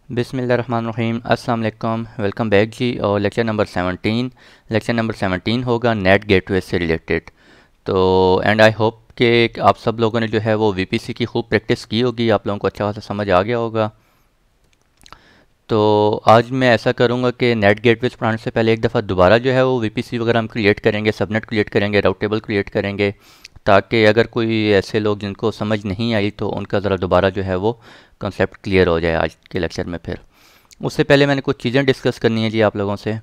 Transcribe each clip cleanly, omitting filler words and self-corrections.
बिस्मिल्लाहिर्रहमानिर्रहीम अस्सलाम वालेकुम। वेलकम बैक जी। और लेक्चर नंबर 17 होगा नेट गेटवे से रिलेटेड। तो एंड आई होप कि आप सब लोगों ने जो है वो वीपीसी की खूब प्रैक्टिस की होगी, आप लोगों को अच्छा खासा समझ आ गया होगा। तो आज मैं ऐसा करूँगा कि नेट गेटवे पढ़ाने से पहले एक दफ़ा दोबारा जो है वो वीपीसी वगैरह हम क्रिएट करेंगे, सबनेट क्रिएट करेंगे, राउट टेबल क्रिएट करेंगे, ताकि अगर कोई ऐसे लोग जिनको समझ नहीं आई तो उनका ज़रा दोबारा जो है वो कंसेप्ट क्लियर हो जाए आज के लेक्चर में। फिर उससे पहले मैंने कुछ चीज़ें डिस्कस करनी है जी आप लोगों से।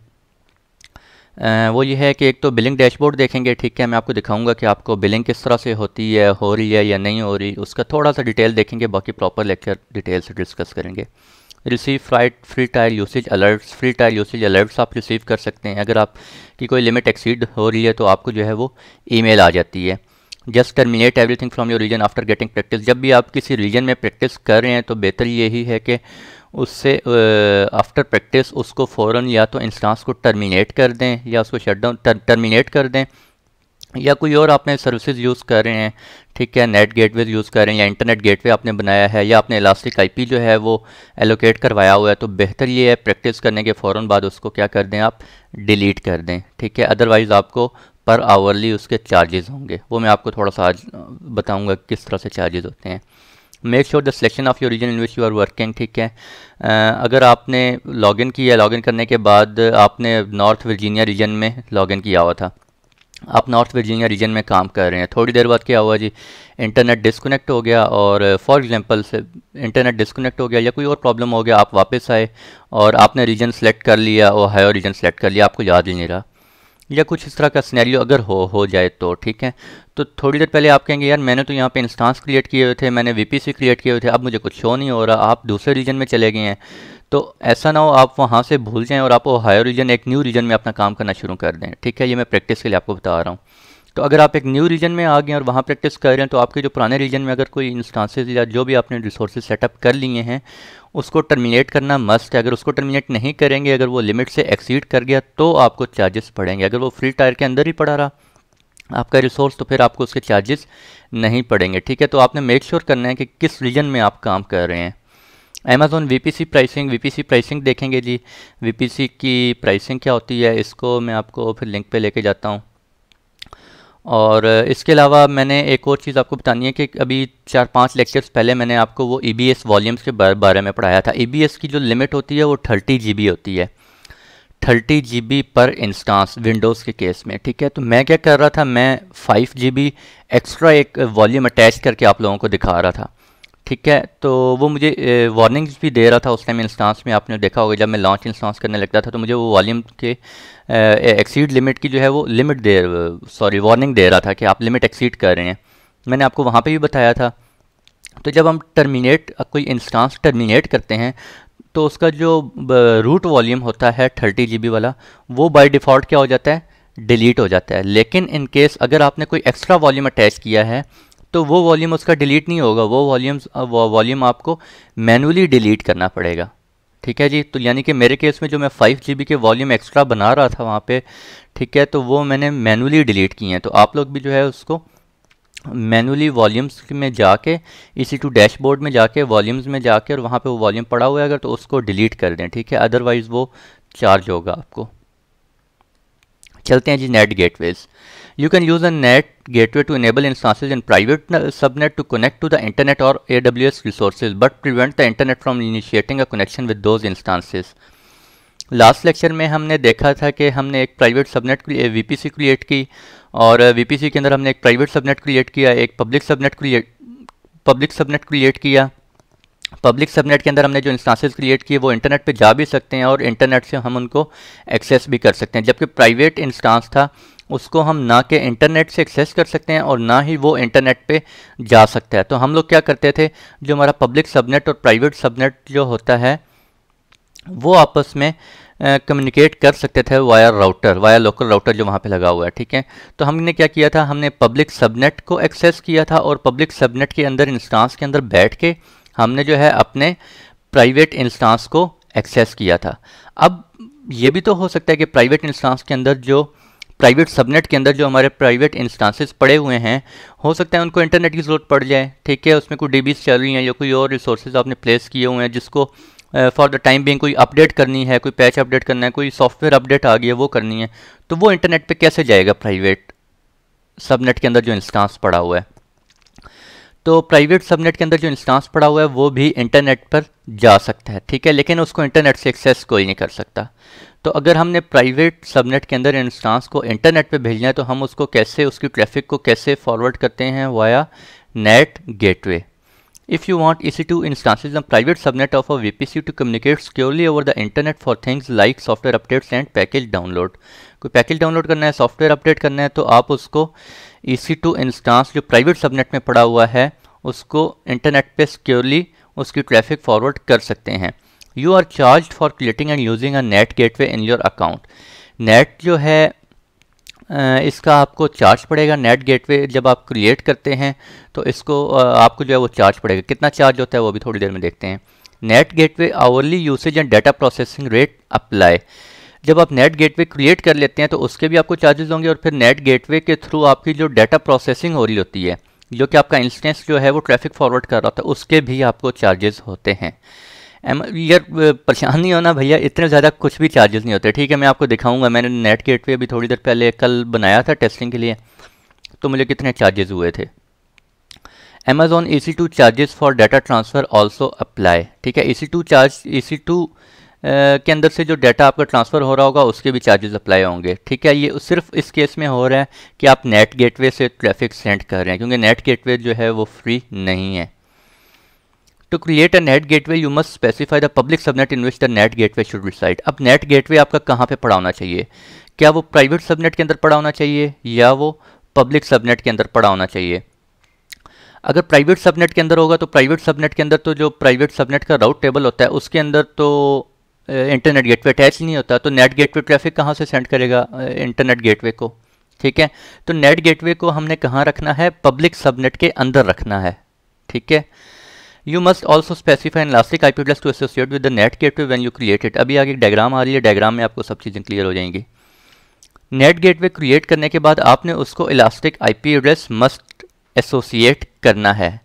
वो ये है कि एक तो बिलिंग डैशबोर्ड देखेंगे, ठीक है। मैं आपको दिखाऊंगा कि आपको बिलिंग किस तरह से होती है, हो रही है या नहीं हो रही, उसका थोड़ा सा डिटेल देखेंगे, बाकी प्रॉपर लेक्चर डिटेल से डिस्कस करेंगे। Receive free tyre usage alerts, free tyre usage alerts आप रिसीव कर सकते हैं। अगर आप की कोई लिमिट एक्सीड हो रही है तो आपको जो है वो ईमेल आ जाती है। Just terminate everything from your region after getting practice. जब भी आप किसी रीजन में प्रैक्टिस कर रहे हैं तो बेहतर यही है कि उससे आफ्टर प्रैक्टिस उसको फ़ौरन या तो इंस्टांस को टर्मिनेट कर दें या उसको शट डाउन टर्मिनेट कर दें, या कोई और आपने सर्विसेज यूज़ कर रहे हैं, ठीक है, नेट गेटवे यूज़ कर रहे हैं या इंटरनेट गेटवे आपने बनाया है या आपने इलास्टिक आईपी जो है वो एलोकेट करवाया हुआ है, तो बेहतर ये है प्रैक्टिस करने के फ़ौरन बाद उसको क्या कर दें, आप डिलीट कर दें, ठीक है। अदरवाइज़ आपको पर आवरली उसके चार्जेस होंगे, वो मैं आपको थोड़ा सा आज बताऊँगा किस तरह से चार्जेस होते हैं। Make sure the selection of your region in which you are working, ठीक है। अगर आपने लॉगिन किया, लॉगिन करने के बाद आपने नॉर्थ वर्जीनिया रीजन में लॉगिन किया हुआ था, आप नॉर्थ वर्जीनिया रीजन में काम कर रहे हैं, थोड़ी देर बाद क्या हुआ जी, इंटरनेट डिस्कनेक्ट हो गया, और फॉर एग्जांपल से इंटरनेट डिस्कनेक्ट हो गया या कोई और प्रॉब्लम हो गया, आप वापस आए और आपने रीजन सेलेक्ट कर लिया, ओहायो रीजन सेलेक्ट कर लिया, आपको याद ही नहीं रहा, या कुछ इस तरह का सिनेरियो अगर हो जाए तो ठीक है। तो थोड़ी देर पहले आप कहेंगे यार मैंने तो यहाँ पे इंस्टांस क्रिएट किए हुए थे, मैंने वीपीसी क्रिएट किए हुए थे, अब मुझे कुछ शो नहीं हो रहा, आप दूसरे रीजन में चले गए हैं। तो ऐसा ना हो आप वहाँ से भूल जाएं और आप ओहायो रीजन, एक न्यू रीजन में अपना काम करना शुरू कर दें, ठीक है। ये मैं प्रैक्टिस के लिए आपको बता रहा हूँ। तो अगर आप एक न्यू रीजन में आ गए और वहाँ प्रैक्टिस कर रहे हैं तो आपके जो पुराने रीजन में अगर कोई इंस्टांसेस या जो भी आपने रिसोर्सेज सेटअप कर लिए हैं उसको टर्मिनेट करना मस्ट है। अगर उसको टर्मिनेट नहीं करेंगे, अगर वो लिमिट से एक्सीड कर गया तो आपको चार्जेस पड़ेंगे। अगर वो फ्री टायर के अंदर ही पड़ा रहा आपका रिसोर्स तो फिर आपको उसके चार्जेस नहीं पड़ेंगे, ठीक है। तो आपने मेक श्योर करना है कि किस रीजन में आप काम कर रहे हैं। अमेज़ॉन वीपीसी प्राइसिंग देखेंगे जी। वीपीसी की प्राइसिंग क्या होती है, इसको मैं आपको फिर लिंक पे लेके जाता हूँ। और इसके अलावा मैंने एक और चीज़ आपको बतानी है कि अभी 4-5 लेक्चर्स पहले मैंने आपको वो EBS वॉल्यूम्स के बारे में पढ़ाया था। EBS की जो लिमिट होती है वो 30 GB होती है, 30 GB पर इंस्टांस विंडोज़ के केस में, ठीक है। तो मैं क्या कर रहा था, मैं 5 GB एक्स्ट्रा एक वॉल्यूम अटैच करके आप लोगों को दिखा रहा था, ठीक है। तो वो मुझे वार्निंग्स भी दे रहा था उस टाइम इंस्टांस में। आपने देखा होगा जब मैं लॉन्च इंस्टांस करने लगता था तो मुझे वो वॉल्यूम के एक्सीड लिमिट की जो है वो वार्निंग दे रहा था कि आप लिमिट एक्सीड कर रहे हैं। मैंने आपको वहाँ पे भी बताया था। तो जब हम कोई इंस्टांस टर्मिनेट करते हैं तो उसका जो रूट वॉल्यूम होता है 30 GB वाला, वो बाय डिफ़ॉल्ट क्या हो जाता है, डिलीट हो जाता है। लेकिन इन केस अगर आपने कोई एक्स्ट्रा वॉल्यूम अटैच किया है तो वो वॉल्यूम उसका डिलीट नहीं होगा, वो वॉल्यूम आपको मैनुअली डिलीट करना पड़ेगा, ठीक है जी। तो यानी कि मेरे केस में जो मैं 5 GB के वॉल्यूम एक्स्ट्रा बना रहा था वहाँ पे, ठीक है, तो वो मैंने मैनुअली डिलीट किए हैं। तो आप लोग भी जो है उसको मैनुअली वॉल्यूम्स में जाके EC2 डैशबोर्ड में जाके वॉल्यूम्स में जाके और वहाँ पे वो वॉल्यूम पड़ा हुआ है अगर तो उसको डिलीट कर दें, ठीक है, अदरवाइज़ वो चार्ज होगा आपको। चलते हैं जी NAT gateways. You can use a net gateway to enable instances in private subnet to connect to the internet or AWS resources, but prevent the internet from initiating a connection with those instances. Last lecture में हमने देखा था कि हमने एक private subnet VPC create की, और VPC के अंदर हमने एक प्राइवेट सबनेट क्रिएट किया, एक पब्लिक सबनेट क्रिएट किया। पब्लिक सबनेट के अंदर हमने जो इंस्टांसेस क्रिएट किए वो इंटरनेट पे जा भी सकते हैं और इंटरनेट से हम उनको एक्सेस भी कर सकते हैं। जबकि प्राइवेट इंस्टांस था उसको हम ना के इंटरनेट से एक्सेस कर सकते हैं और ना ही वो इंटरनेट पे जा सकता है। तो हम लोग क्या करते थे, जो हमारा पब्लिक सबनेट और प्राइवेट सबनेट जो होता है वो आपस में कम्युनिकेट कर सकते थे वाया लोकल राउटर जो वहाँ पे लगा हुआ है, ठीक है। तो हमने क्या किया था, हमने पब्लिक सबनेट को एक्सेस किया था और पब्लिक सबनेट के अंदर इंस्टांस के अंदर बैठ के हमने जो है अपने प्राइवेट इंस्टांस को एक्सेस किया था। अब ये भी तो हो सकता है कि प्राइवेट इंस्टांस के अंदर जो प्राइवेट सबनेट के अंदर जो हमारे प्राइवेट इंस्टांसेस पड़े हुए हैं, हो सकता है उनको इंटरनेट की ज़रूरत पड़ जाए, ठीक है, उसमें कोई DBs चल रही हैं या कोई और रिसोर्सेज आपने प्लेस किए हुए हैं जिसको फॉर द टाइम बिंग कोई अपडेट करनी है, कोई पैच अपडेट करना है, कोई सॉफ्टवेयर अपडेट आ गई है वो करनी है, तो वो इंटरनेट पे कैसे जाएगा? प्राइवेट सबनेट के अंदर जो इंस्टांस पड़ा हुआ है। तो प्राइवेट सबनेट के अंदर जो इंस्टांस पड़ा हुआ है वो भी इंटरनेट पर जा सकता है, ठीक है, लेकिन उसको इंटरनेट से एक्सेस कोई नहीं कर सकता। तो अगर हमने प्राइवेट सबनेट के अंदर इंस्टांस को इंटरनेट पे भेजना है तो हम उसको कैसे, उसकी ट्रैफिक को कैसे फॉरवर्ड करते हैं? Via net gateway. If you want EC2 instances on private subnet of a VPC to communicate securely over the internet for things like software updates and package download, कोई पैकेज डाउनलोड करना है, software update करना है, तो आप उसको EC2 instance जो private subnet में पड़ा हुआ है उसको इंटरनेट पे सिक्योरली उसकी ट्रैफिक फॉरवर्ड कर सकते हैं। You are charge for creating and using a NAT gateway in your account. NAT जो है इसका आपको चार्ज पड़ेगा। नेट गेटवे जब आप क्रिएट करते हैं तो इसको आपको जो है वो चार्ज पड़ेगा। कितना चार्ज होता है वो भी थोड़ी देर में देखते हैं। Net gateway hourly usage and data processing rate apply. जब आप नेट गेटवे क्रिएट कर लेते हैं तो उसके भी आपको चार्जेस होंगे, और फिर नेट गेटवे के थ्रू आपकी जो डाटा प्रोसेसिंग हो रही होती है, जो कि आपका इंस्टेंस जो है वो ट्रैफिक फॉरवर्ड कर रहा होता है, उसके भी आपको चार्जेस होते हैं। यार परेशान नहीं होना भैया, इतने ज़्यादा कुछ भी चार्जेस नहीं होते, ठीक है। मैं आपको दिखाऊंगा, मैंने नेट गेटवे अभी थोड़ी देर पहले कल बनाया था टेस्टिंग के लिए, तो मुझे कितने चार्जेस हुए थे। Amazon EC2 charges for data transfer also apply, ठीक है। EC2 चार्ज, EC2 के अंदर से जो डाटा आपका ट्रांसफ़र हो रहा होगा उसके भी चार्जेस अप्लाई होंगे, ठीक है। ये सिर्फ इस केस में हो रहा है कि आप नेट गेटवे से ट्रैफिक सेंड कर रहे हैं, क्योंकि नेट गेटवे जो है वो फ्री नहीं है। To create a net gateway, you must specify the public subnet in which the net gateway should reside. अब net gateway आपका कहाँ पे पड़ा होना चाहिए? क्या वो प्राइवेट सबनेट के अंदर पड़ा होना चाहिए या वो पब्लिक सबनेट के अंदर पड़ा होना चाहिए? अगर प्राइवेट सबनेट के अंदर होगा तो प्राइवेट सबनेट के अंदर तो जो प्राइवेट सबनेट का राउट टेबल होता है उसके अंदर तो इंटरनेट गेटवे अटैच नहीं होता, तो नेट गेटवे ट्रैफिक कहाँ से सेंड करेगा इंटरनेट गेटवे को, ठीक है। तो नेट गेटवे को हमने कहाँ रखना है? पब्लिक सबनेट के अंदर रखना है, ठीक है। You must also specify an elastic IP address to associate with the net gateway when you create it. अभी आगे एक डायग्राम आ रही है, डायग्राम में आपको सब चीज़ें क्लियर हो जाएंगी। नेट गेटवे क्रिएट करने के बाद आपने उसको elastic IP address must associate करना है।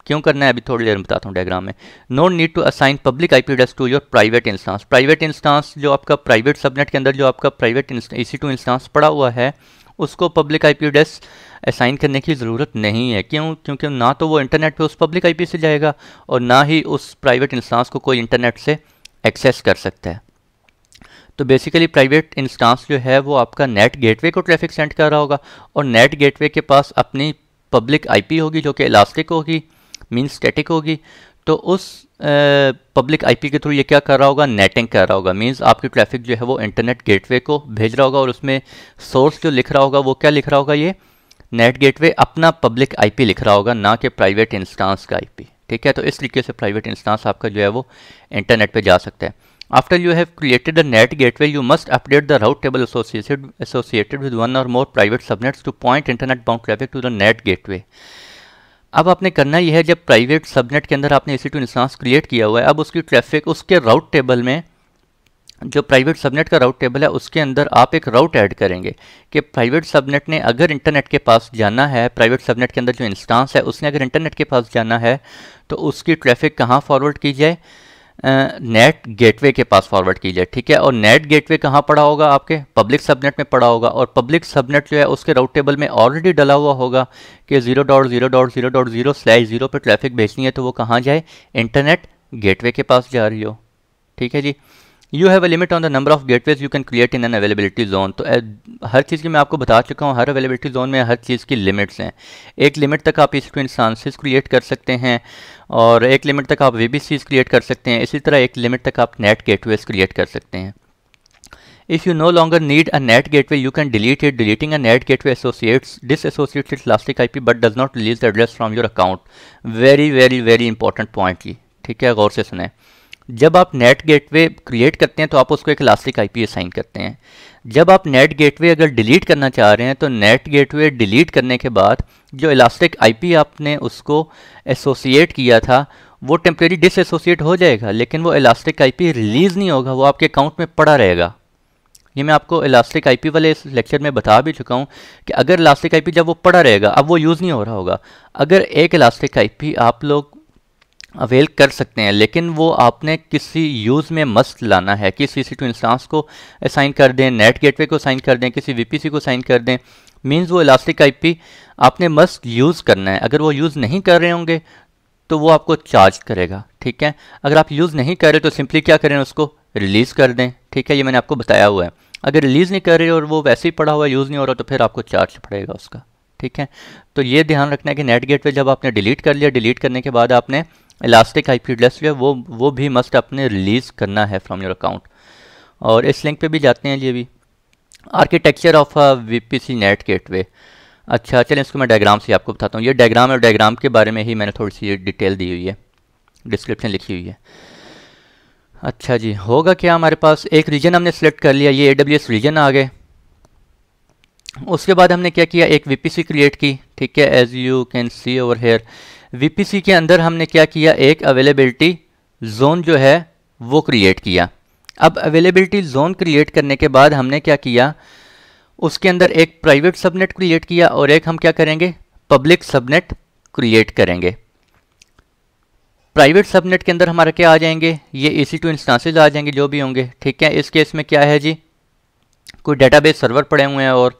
क्यों करना है अभी थोड़ी देर में बताता हूँ डायग्राम में। No need to assign public IP address to your private instance. Private instance जो आपका प्राइवेट सबनेट के अंदर जो आपका प्राइवेट EC2 इंस्टांस पड़ा हुआ है उसको पब्लिक IP एड्रेस असाइन करने की ज़रूरत नहीं है। क्यों? क्योंकि ना तो वो इंटरनेट पे उस पब्लिक IP से जाएगा और ना ही उस प्राइवेट इंस्टांस को कोई इंटरनेट से एक्सेस कर सकता है। तो बेसिकली प्राइवेट इंस्टांस जो है वो आपका नेट गेटवे को ट्रैफिक सेंड कर रहा होगा, और नेट गेटवे के पास अपनी पब्लिक IP होगी जो कि इलास्टिक होगी, मीन स्टैटिक होगी। तो उस पब्लिक IP के थ्रू ये क्या कर रहा होगा? नेटिंग कर रहा होगा। मीन्स आपकी ट्रैफिक जो है वो इंटरनेट गेटवे को भेज रहा होगा, और उसमें सोर्स जो लिख रहा होगा वो क्या लिख रहा होगा? ये नेट गेटवे अपना पब्लिक IP लिख रहा होगा, ना कि प्राइवेट इंस्टांस का IP, ठीक है। तो इस तरीके से प्राइवेट इंस्टांस आपका जो है वो इंटरनेट पे जा सकता है। After you have created the NAT gateway you must update the route table associated with one or more private subnets to point internet bound traffic to the NAT gateway. अब आपने करना यह है, जब प्राइवेट सबनेट के अंदर आपने EC2 instance create किया हुआ है, अब उसकी ट्रैफिक उसके राउट टेबल में, जो प्राइवेट सबनेट का राउट टेबल है उसके अंदर आप एक राउट ऐड करेंगे कि प्राइवेट सबनेट ने अगर इंटरनेट के पास जाना है, प्राइवेट सबनेट के अंदर जो इंस्टांस है उसने अगर इंटरनेट के पास जाना है तो उसकी ट्रैफिक कहाँ फॉरवर्ड की जाए? नेट गेटवे के पास फॉरवर्ड की जाए, ठीक है। और नेट गेटवे कहाँ पड़ा होगा? आपके पब्लिक सबनेट में पड़ा होगा, और पब्लिक सबनेट जो है उसके राउट टेबल में ऑलरेडी डला हुआ होगा कि 0.0.0.0/0 पर ट्रैफिक भेजनी है, तो वो कहाँ जाए? इंटरनेट गेटवे के पास जा रही हो, ठीक है जी। You have a limit on the number of gateways you can create in an availability zone. तो हर चीज़ की मैं आपको बता चुका हूँ, हर अवेलेबिलिटी जोन में हर चीज़ की लिमिट्स हैं। एक लिमिट तक आप EC2 इंस्टांसेस क्रिएट कर सकते हैं, और एक लिमिट तक आप VPCs क्रिएट कर सकते हैं। इसी तरह एक लिमिट तक आप नेट गेटवेज क्रिएट कर सकते हैं। If you no longer need a net gateway, you can delete it. Deleting a net gateway disassociates its elastic IP but does not release the address from your account. Very important point जी, ठीक है, गौर से सुने। जब आप net gateway create करते हैं तो आप उसको एक इलास्टिक IP असाइन करते हैं। जब आप नेट गेटवे अगर डिलीट करना चाह रहे हैं तो नेट गेटवे डिलीट करने के बाद जो इलास्टिक IP आपने उसको एसोसिएट किया था वो टेम्प्रेरी डिसएसोसिएट हो जाएगा, लेकिन वो इलास्टिक IP रिलीज़ नहीं होगा, वो आपके अकाउंट में पड़ा रहेगा। ये मैं आपको इलास्टिक IP वाले इस लेक्चर में बता भी चुका हूँ कि अगर इलास्टिक IP जब वो पड़ा रहेगा, अब वो यूज़ नहीं हो रहा होगा। अगर एक इलास्टिक IP आप लोग अवेल कर सकते हैं, लेकिन वो आपने किसी यूज़ में मस्ट लाना है। किसी EC2 इंस्टांस को असाइन कर दें, नेट गेटवे को असाइन कर दें, किसी VPC को असाइन कर दें, मींस वो इलास्टिक IP आपने मस्ट यूज़ करना है। अगर वो यूज़ नहीं कर रहे होंगे तो वो आपको चार्ज करेगा, ठीक है। अगर आप यूज़ नहीं कर रहे तो सिंपली क्या करें, उसको रिलीज़ कर दें, ठीक है। ये मैंने आपको बताया हुआ है। अगर रिलीज़ नहीं कर रहे और वो वैसे ही पड़ा हुआ यूज़ नहीं हो रहा तो फिर आपको चार्ज पड़ेगा उसका, ठीक है। तो ये ध्यान रखना है कि नेट गेटवे जब आपने डिलीट कर लिया, डिलीट करने के बाद आपने इलास्टिक IP एड्रेस जो है वो भी मस्ट आपने रिलीज़ करना है फ्रॉम योर अकाउंट। और इस लिंक पे भी जाते हैं, ये भी architecture of VPC net gateway. अच्छा चलें, इसको मैं डायग्राम से आपको बताता हूँ। ये डायग्राम है और डायग्राम के बारे में ही मैंने थोड़ी सी डिटेल दी हुई है, डिस्क्रिप्शन लिखी हुई है। अच्छा जी, होगा क्या, हमारे पास एक रीजन हमने सेलेक्ट कर लिया, ये AWS रीजन आ गए। उसके बाद हमने क्या किया, एक VPC क्रिएट की, ठीक है, as you can see over here. VPC के अंदर हमने क्या किया, एक अवेलेबिलिटी जोन जो है वो क्रिएट किया। अब अवेलेबिलिटी जोन क्रिएट करने के बाद हमने क्या किया, उसके अंदर एक प्राइवेट सबनेट क्रिएट किया और एक हम क्या करेंगे, पब्लिक सबनेट क्रिएट करेंगे। प्राइवेट सबनेट के अंदर हमारा क्या आ जाएंगे, ये EC2 इंस्टांसेस आ जाएंगे जो भी होंगे, ठीक है। इस केस में क्या है जी, कोई डेटाबेस सर्वर पड़े हुए हैं। और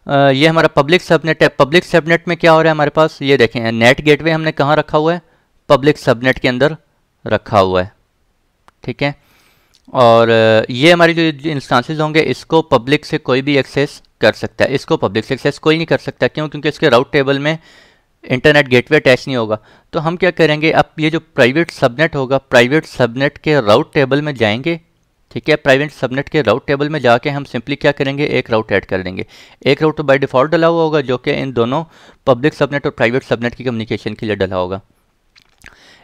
ये हमारा पब्लिक सबनेट है। पब्लिक सबनेट में क्या हो रहा है हमारे पास, ये देखें, नेट गेटवे हमने कहाँ रखा हुआ है, पब्लिक सबनेट के अंदर रखा हुआ है, ठीक है। और ये हमारी जो इंस्टांसेस होंगे इसको पब्लिक से कोई भी एक्सेस कर सकता है, इसको पब्लिक से एक्सेस कोई नहीं कर सकता। क्यों, क्योंकि इसके राउट टेबल में इंटरनेट गेटवे अटैच नहीं होगा। तो हम क्या करेंगे, अब ये जो प्राइवेट सबनेट होगा, प्राइवेट सबनेट के राउट टेबल में जाएंगे, ठीक है। प्राइवेट सबनेट के राउट टेबल में जाके हम सिंपली क्या करेंगे, एक राउट ऐड कर देंगे। एक राउट तो बाय डिफ़ॉल्ट डला हुआ होगा जो कि इन दोनों पब्लिक सबनेट और प्राइवेट सबनेट की कम्युनिकेशन के लिए डला होगा।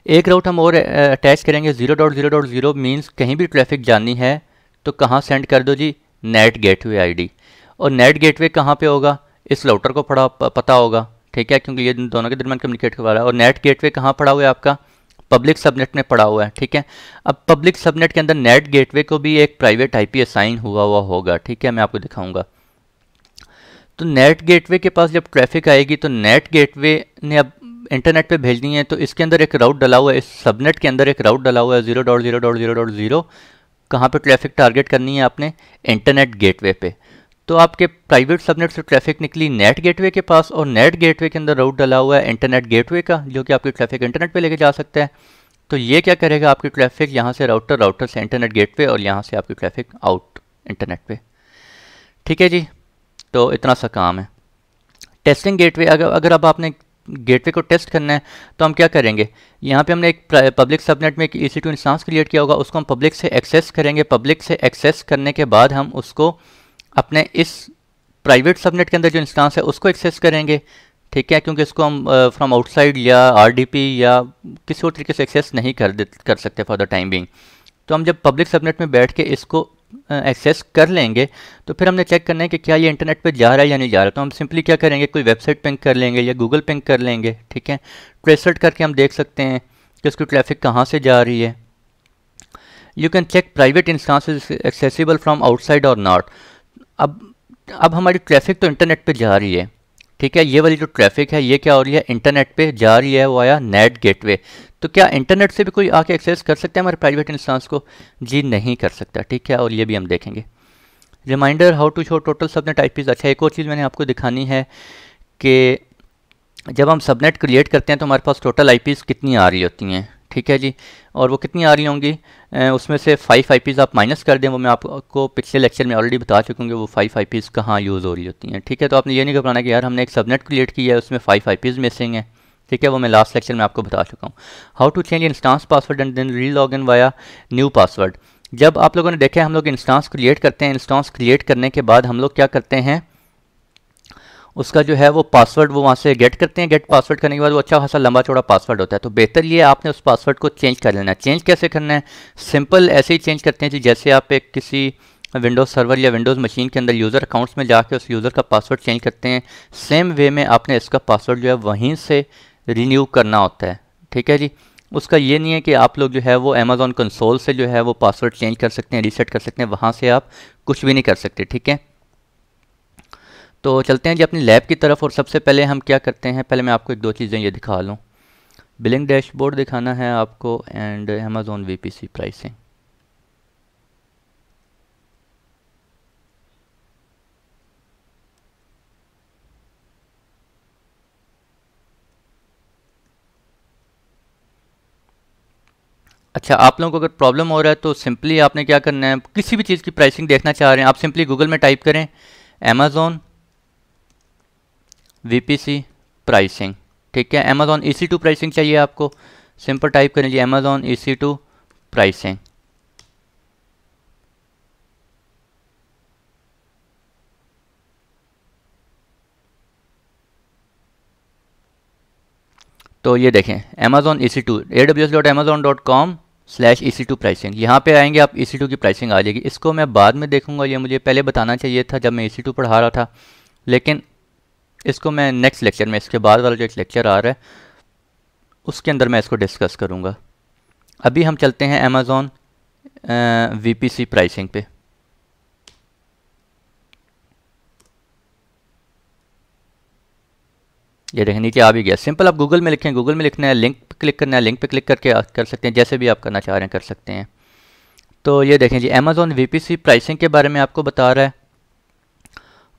एक राउट हम और अटैच करेंगे, 0.0.0 मीन्स कहीं भी ट्रैफिक जानी है तो कहाँ सेंड कर दो जी, नेट गेटवे ID। और नेट गेटवे कहाँ पे होगा, इस राउटर को पता होगा, ठीक है, क्योंकि ये दोनों के दरमियान कम्युनिकेट करवा रहा है। और नेट गेटवे कहाँ पड़ा हुआ है आपका, पब्लिक सबनेट में पड़ा हुआ है, ठीक है। अब पब्लिक सबनेट के अंदर नेट गेटवे को भी एक प्राइवेट IP असाइन हुआ होगा, ठीक है, मैं आपको दिखाऊंगा। तो नेट गेटवे के पास जब ट्रैफिक आएगी तो नेट गेटवे ने अब इंटरनेट पे भेजनी है, तो इसके अंदर एक राउट डला हुआ है, इस सबनेट के अंदर एक राउट डला हुआ है 0.0.0.0। कहाँ पे ट्रैफिक टारगेट करनी है आपने, इंटरनेट गेटवे पे। तो आपके प्राइवेट सबनेट से ट्रैफिक निकली नेट गेटवे के पास और नेट गेटवे के अंदर राउट डला हुआ है इंटरनेट गेटवे का, जो कि आपकी ट्रैफिक इंटरनेट पे लेके जा सकता है। तो ये क्या करेगा, आपकी ट्रैफिक यहाँ से राउटर, राउटर से इंटरनेट गेटवे और यहाँ से आपकी ट्रैफिक आउट इंटरनेट पे, ठीक है जी। तो इतना सा काम है। टेस्टिंग गेटवे, अगर अब आपने गेटवे को टेस्ट करना है तो हम क्या करेंगे, यहाँ पे हमने एक पब्लिक सबनेट में एक EC2 इंस्टांस क्रिएट किया होगा, उसको हम पब्लिक से एक्सेस करेंगे। पब्लिक से एक्सेस करने के बाद हम उसको अपने इस प्राइवेट सबनेट के अंदर जो इंस्टांस है उसको एक्सेस करेंगे, ठीक है, क्योंकि इसको हम फ्रॉम आउटसाइड या RDP या किसी और तरीके से एक्सेस नहीं कर सकते फॉर द टाइम बिंग। तो हम जब पब्लिक सबनेट में बैठ के इसको एक्सेस कर लेंगे तो फिर हमने चेक करना है कि क्या ये इंटरनेट पे जा रहा है या नहीं जा रहा है। तो हम सिंपली क्या करेंगे, कोई वेबसाइट पिंग कर लेंगे या गूगल पिंग कर लेंगे, ठीक है। ट्रेसर्ट करके हम देख सकते हैं कि उसकी ट्रैफिक कहाँ से जा रही है। You can check private instances accessible from outside और नॉट। अब हमारी ट्रैफिक तो इंटरनेट पे जा रही है, ठीक है। ये वाली जो ट्रैफिक है ये क्या हो रही है, इंटरनेट पे जा रही है वाया नेट गेटवे। तो क्या इंटरनेट से भी कोई आके एक्सेस कर सकता है हमारे प्राइवेट इंस्टांस को, जी नहीं कर सकता, ठीक है। और ये भी हम देखेंगे। Reminder how to show total subnet IPs। अच्छा, एक और चीज़ मैंने आपको दिखानी है कि जब हम सबनेट क्रिएट करते हैं तो हमारे पास टोटल IPs कितनी आ रही होती हैं, ठीक है जी। और वो कितनी आ रही होंगी, उसमें से 5 IPs आप माइनस कर दें, वो मैं आपको पिछले लेक्चर में ऑलरेडी बता चुका हूँ कि वो 5 IPs कहाँ यूज़ हो रही होती हैं, ठीक है। तो आपने ये नहीं घबराना कि यार हमने एक सबनेट क्रिएट किया है उसमें 5 IPs मिसिंग है, ठीक है, वो मैं लास्ट लेक्चर में आपको बता चुका हूँ। How to change instance password and then re log in via new password. जब आप लोगों ने देखा है हम लोग इंस्टांस क्रिएट करते हैं, इंस्टांस क्रिएट करने के बाद हम लोग क्या करते हैं, उसका जो है वो पासवर्ड वो वहाँ से गेट करते हैं। गेट पासवर्ड करने के बाद वो अच्छा खासा लंबा चौड़ा पासवर्ड होता है। तो बेहतर ये आपने उस पासवर्ड को चेंज कर लेना है। चेंज कैसे करना है, सिंपल ऐसे ही चेंज करते हैं जी, जैसे आप एक किसी विंडोज़ सर्वर या विंडोज़ मशीन के अंदर यूज़र अकाउंट्स में जाके उस यूज़र का पासवर्ड चेंज करते हैं, सेम वे में आपने इसका पासवर्ड जो है वहीं से रिन्यू करना होता है, ठीक है जी। उसका ये नहीं है कि आप लोग जो है वो अमेज़ॉन कंसोल से जो है वो पासवर्ड चेंज कर सकते हैं, रीसेट कर सकते हैं, वहाँ से आप कुछ भी नहीं कर सकते, ठीक है। तो चलते हैं जी अपनी लैब की तरफ। और सबसे पहले हम क्या करते हैं, पहले मैं आपको एक दो चीज़ें ये दिखा लूँ। बिलिंग डैशबोर्ड दिखाना है आपको एंड अमेज़ॉन वीपीसी प्राइसिंग। अच्छा, आप लोगों को अगर प्रॉब्लम हो रहा है तो सिंपली आपने क्या करना है, किसी भी चीज़ की प्राइसिंग देखना चाह रहे हैं आप सिंपली गूगल में टाइप करें अमेज़ॉन वीपीसी प्राइसिंग। ठीक है, अमेज़ॉन EC2 प्राइसिंग चाहिए आपको, सिंपल टाइप करें जी अमेज़ॉन EC2 प्राइसिंग। तो ये देखें अमेज़ॉन EC2 aws.amazon.com/EC2 प्राइसिंग, यहाँ पे आएंगे आप EC2 की प्राइसिंग आ जाएगी। इसको मैं बाद में देखूंगा, ये मुझे पहले बताना चाहिए था जब मैं EC2 पढ़ा रहा था, लेकिन इसको मैं नेक्स्ट लेक्चर में, इसके बाद वाला जो एक लेक्चर आ रहा है उसके अंदर मैं इसको डिस्कस करूँगा। अभी हम चलते हैं अमेज़ॉन वीपीसी प्राइसिंग पे। ये देखें नीचे आ भी गया। सिंपल आप गूगल में लिखें, गूगल में लिखना है, लिंक पे क्लिक करना है, लिंक पे क्लिक करके कर सकते हैं, जैसे भी आप करना चाह रहे हैं कर सकते हैं। तो ये देखें जी अमेज़ॉन वीपीसी प्राइसिंग के बारे में आपको बता रहा है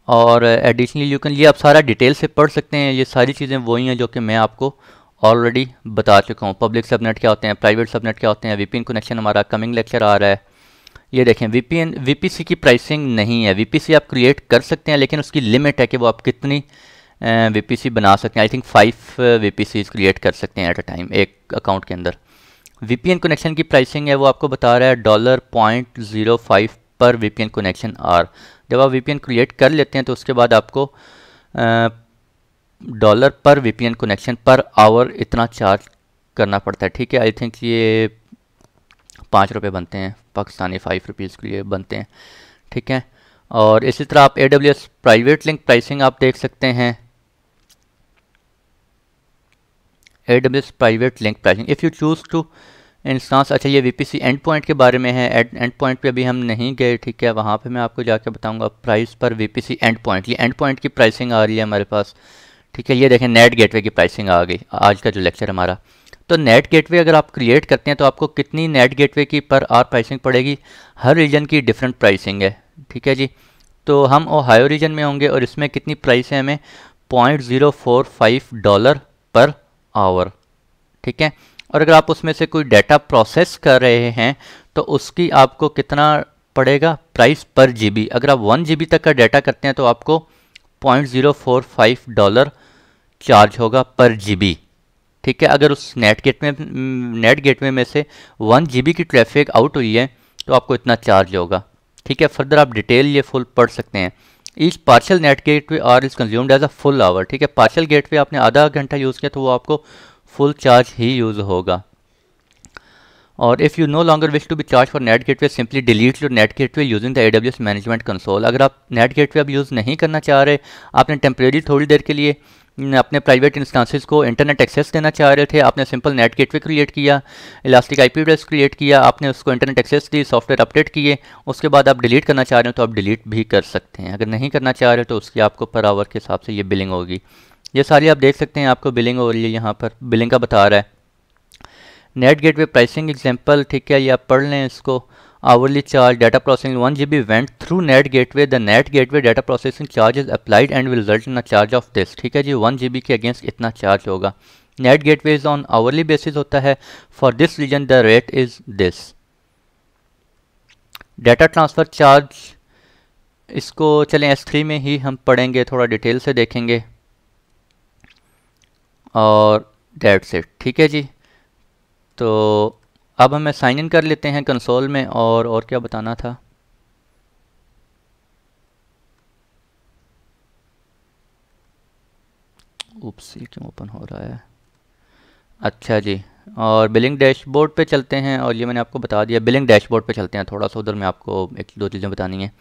और एडिशनली यू कैन, ये आप सारा डिटेल से पढ़ सकते हैं। ये सारी चीज़ें वही हैं जो कि मैं आपको ऑलरेडी बता चुका हूँ। पब्लिक सबनेट क्या होते हैं, प्राइवेट सबनेट क्या होते हैं, वीपीएन कनेक्शन हमारा कमिंग लेक्चर आ रहा है। ये देखें वीपीसी की प्राइसिंग नहीं है। वीपीसी आप क्रिएट कर सकते हैं लेकिन उसकी लिमिट है कि वो आप कितनी वीपीसी बना सकते हैं। आई थिंक 5 वीपीसी क्रिएट कर सकते हैं एट अ टाइम एक अकाउंट के अंदर। वीपीएन कनेक्शन की प्राइसिंग है वो आपको बता रहा है $0.05 पर वीपीएन कनेक्शन आर। जब आप वीपीएन क्रिएट कर लेते हैं तो उसके बाद आपको डॉलर पर वीपीएन कनेक्शन पर आवर इतना चार्ज करना पड़ता है। ठीक है, आई थिंक ये 5 रुपये बनते हैं पाकिस्तानी, 5 रुपीज़ के लिए बनते हैं। ठीक है, और इसी तरह आप AWS प्राइवेट लिंक प्राइसिंग आप देख सकते हैं। AWS private link pricing if you choose to instance. अच्छा, ये VPC एंड पॉइंट के बारे में है। एंड पॉइंट पे अभी हम नहीं गए। ठीक है, वहाँ पे मैं आपको जाके बताऊंगा प्राइस पर VPC एंड पॉइंट। ये एंड पॉइंट की प्राइसिंग आ रही है हमारे पास। ठीक है, ये देखें नेट गेटवे की प्राइसिंग आ गई आज का जो लेक्चर हमारा। तो नेट गेटवे अगर आप क्रिएट करते हैं तो आपको कितनी नेट गेटवे की पर आवर प्राइसिंग पड़ेगी, हर रीजन की डिफरेंट प्राइसिंग है। ठीक है जी, तो हम ओहायो रीजन में होंगे और इसमें कितनी प्राइस है हमें, $0.045 पर आवर। ठीक है, और अगर आप उसमें से कोई डाटा प्रोसेस कर रहे हैं तो उसकी आपको कितना पड़ेगा प्राइस पर GB। अगर आप 1 GB तक का डाटा करते हैं तो आपको $0.045 चार्ज होगा पर GB। ठीक है, अगर उस नेट गेटवे में से 1 GB की ट्रैफिक आउट हुई है तो आपको इतना चार्ज होगा। ठीक है, फर्दर आप डिटेल ये फुल पढ़ सकते हैं। Each partial NAT gateway are is consumed as a full hour. ठीक है, पार्शियल गेटवे आपने आधा घंटा यूज़ किया तो वो आपको फुल चार्ज ही यूज़ होगा। और if you no longer wish to be charge for NAT gateway simply delete your NAT gateway using the AWS management console. अगर आप नेट गेटवे अब यूज़ नहीं करना चाह रहे, आपने टेम्परेरी थोड़ी देर के लिए अपने प्राइवेट इंस्टांसेस को इंटरनेट एक्सेस देना चाह रहे थे, आपने सिंपल नेट गेटवे क्रिएट किया, इलास्टिक IP एड्रेस क्रिएट किया, आपने उसको इंटरनेट एक्सेस दी, सॉफ्टवेयर अपडेट किए, उसके बाद आप डिलीट करना चाह रहे हो तो आप डिलीट भी कर सकते हैं। अगर नहीं करना चाह रहे तो उसकी आपको पर आवर के हिसाब से ये बिलिंग होगी। ये सारी आप देख सकते हैं, आपको बिलिंग हो रही है, यहाँ पर बिलिंग का बता रहा है। NAT gateway pricing example. ठीक है, ये आप पढ़ लें इसको। Hourly charge data processing 1 GB went through NAT gateway, the NAT gateway data processing charge is applied and will result in a charge of this. ठीक है जी, 1 GB के अगेंस्ट इतना चार्ज होगा। NAT gateway is on hourly basis होता है। For this region the rate is this. Data transfer charge, इसको चलें S3 में ही हम पढ़ेंगे, थोड़ा डिटेल से देखेंगे और डेट्स इट। ठीक है जी, तो अब हमें साइन इन कर लेते हैं कंसोल में। और क्या बताना था, उप्स ये क्यों ओपन हो रहा है। अच्छा जी, और बिलिंग डैशबोर्ड पे चलते हैं, और ये मैंने आपको बता दिया। बिलिंग डैशबोर्ड पे चलते हैं, थोड़ा सा उधर मैं आपको 1-2 चीज़ें बतानी है।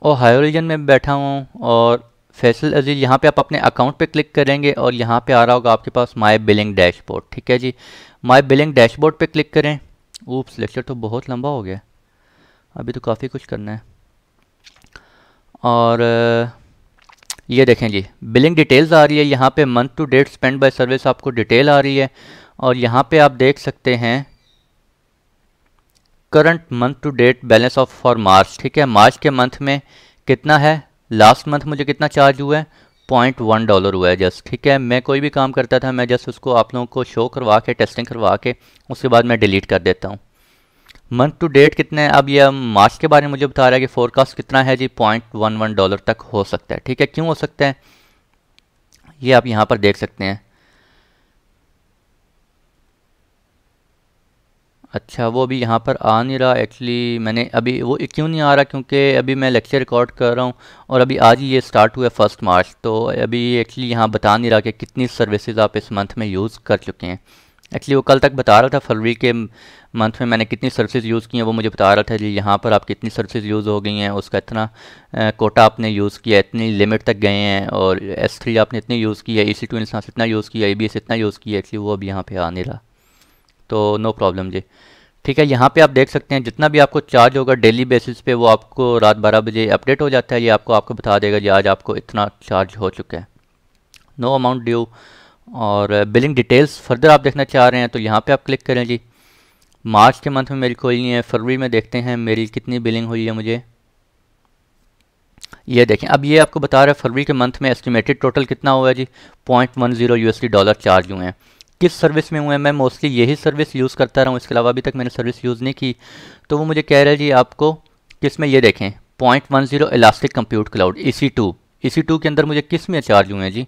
ओहायो रीजन में बैठा हूँ और फैसल अजीज, यहाँ पे आप अपने अकाउंट पे क्लिक करेंगे और यहाँ पे आ रहा होगा आपके पास माय बिलिंग डैशबोर्ड। ठीक है जी, माय बिलिंग डैशबोर्ड पे क्लिक करें। ऊप्स लेक्चर तो बहुत लंबा हो गया, अभी तो काफ़ी कुछ करना है। और ये देखें जी बिलिंग डिटेल्स आ रही है यहाँ पे। Month to date spend by service आपको डिटेल आ रही है, और यहाँ पे आप देख सकते हैं current month to date balance of for March, ठीक है। मार्च के मंथ में कितना है, लास्ट मंथ मुझे कितना चार्ज हुआ है, $0.1 हुआ है जस्ट, ठीक है। मैं कोई भी काम करता था मैं जस्ट उसको आप लोगों को शो करवा के टेस्टिंग करवा के उसके बाद मैं डिलीट कर देता हूँ। मंथ टू डेट कितने, अब ये मार्च के बारे में मुझे बता रहा है कि फोरकास्ट कितना है जी, $0.11 तक हो सकता है, ठीक है। क्यों हो सकता है ये आप यहाँ पर देख सकते हैं। अच्छा वो अभी यहाँ पर आ नहीं रहा एक्चुअली, मैंने अभी वो क्यों नहीं आ रहा, क्योंकि अभी मैं लेक्चर रिकॉर्ड कर रहा हूँ और अभी आज ही ये स्टार्ट हुआ है 1 मार्च, तो अभी एक्चुअली यहाँ बता नहीं रहा कि कितनी सर्विसेज आप इस मंथ में यूज़ कर चुके हैं। एक्चुअली वो कल तक बता रहा था फरवरी के मंथ में मैंने कितनी सर्विसेज यूज़ की हैं, वो मुझे बता रहा था जी यहाँ पर आप कितनी सर्विसेज यूज़ हो गई हैं, उसका इतना कोटा आपने यूज़ किया, इतनी लिमिट तक गए हैं, और S3 आपने इतनी यूज़ की है, EC2 इंस्टांस इतना यूज़ किया, ABS इतना यूज़ किया। एक्चुअली वो अब यहाँ पे आ नहीं रहा, तो नो प्रॉब्लम जी, ठीक है। यहाँ पे आप देख सकते हैं जितना भी आपको चार्ज होगा डेली बेसिस पे वो आपको रात 12 बजे अपडेट हो जाता है, ये आपको बता देगा जी आज आपको इतना चार्ज हो चुका है, नो अमाउंट ड्यू। और बिलिंग डिटेल्स फर्दर आप देखना चाह रहे हैं तो यहाँ पे आप क्लिक करें जी। मार्च के मंथ में मेरी कोई नहीं है, फरवरी में देखते हैं मेरी कितनी बिलिंग हुई है मुझे, ये देखें। अब ये आपको बता रहा है फरवरी के मंथ में एस्टिमेटेड टोटल कितना हुआ है जी, $0.10 चार्ज हुए हैं। किस सर्विस में हुए हैं, मैं मोस्टली यही सर्विस यूज़ करता रहा हूँ, इसके अलावा अभी तक मैंने सर्विस यूज़ नहीं की, तो वो मुझे कह रहा है जी आपको किस में, ये देखें 0.10 इलास्टिक कंप्यूट क्लाउड EC2 के अंदर मुझे किस में चार्ज हुए हैं जी,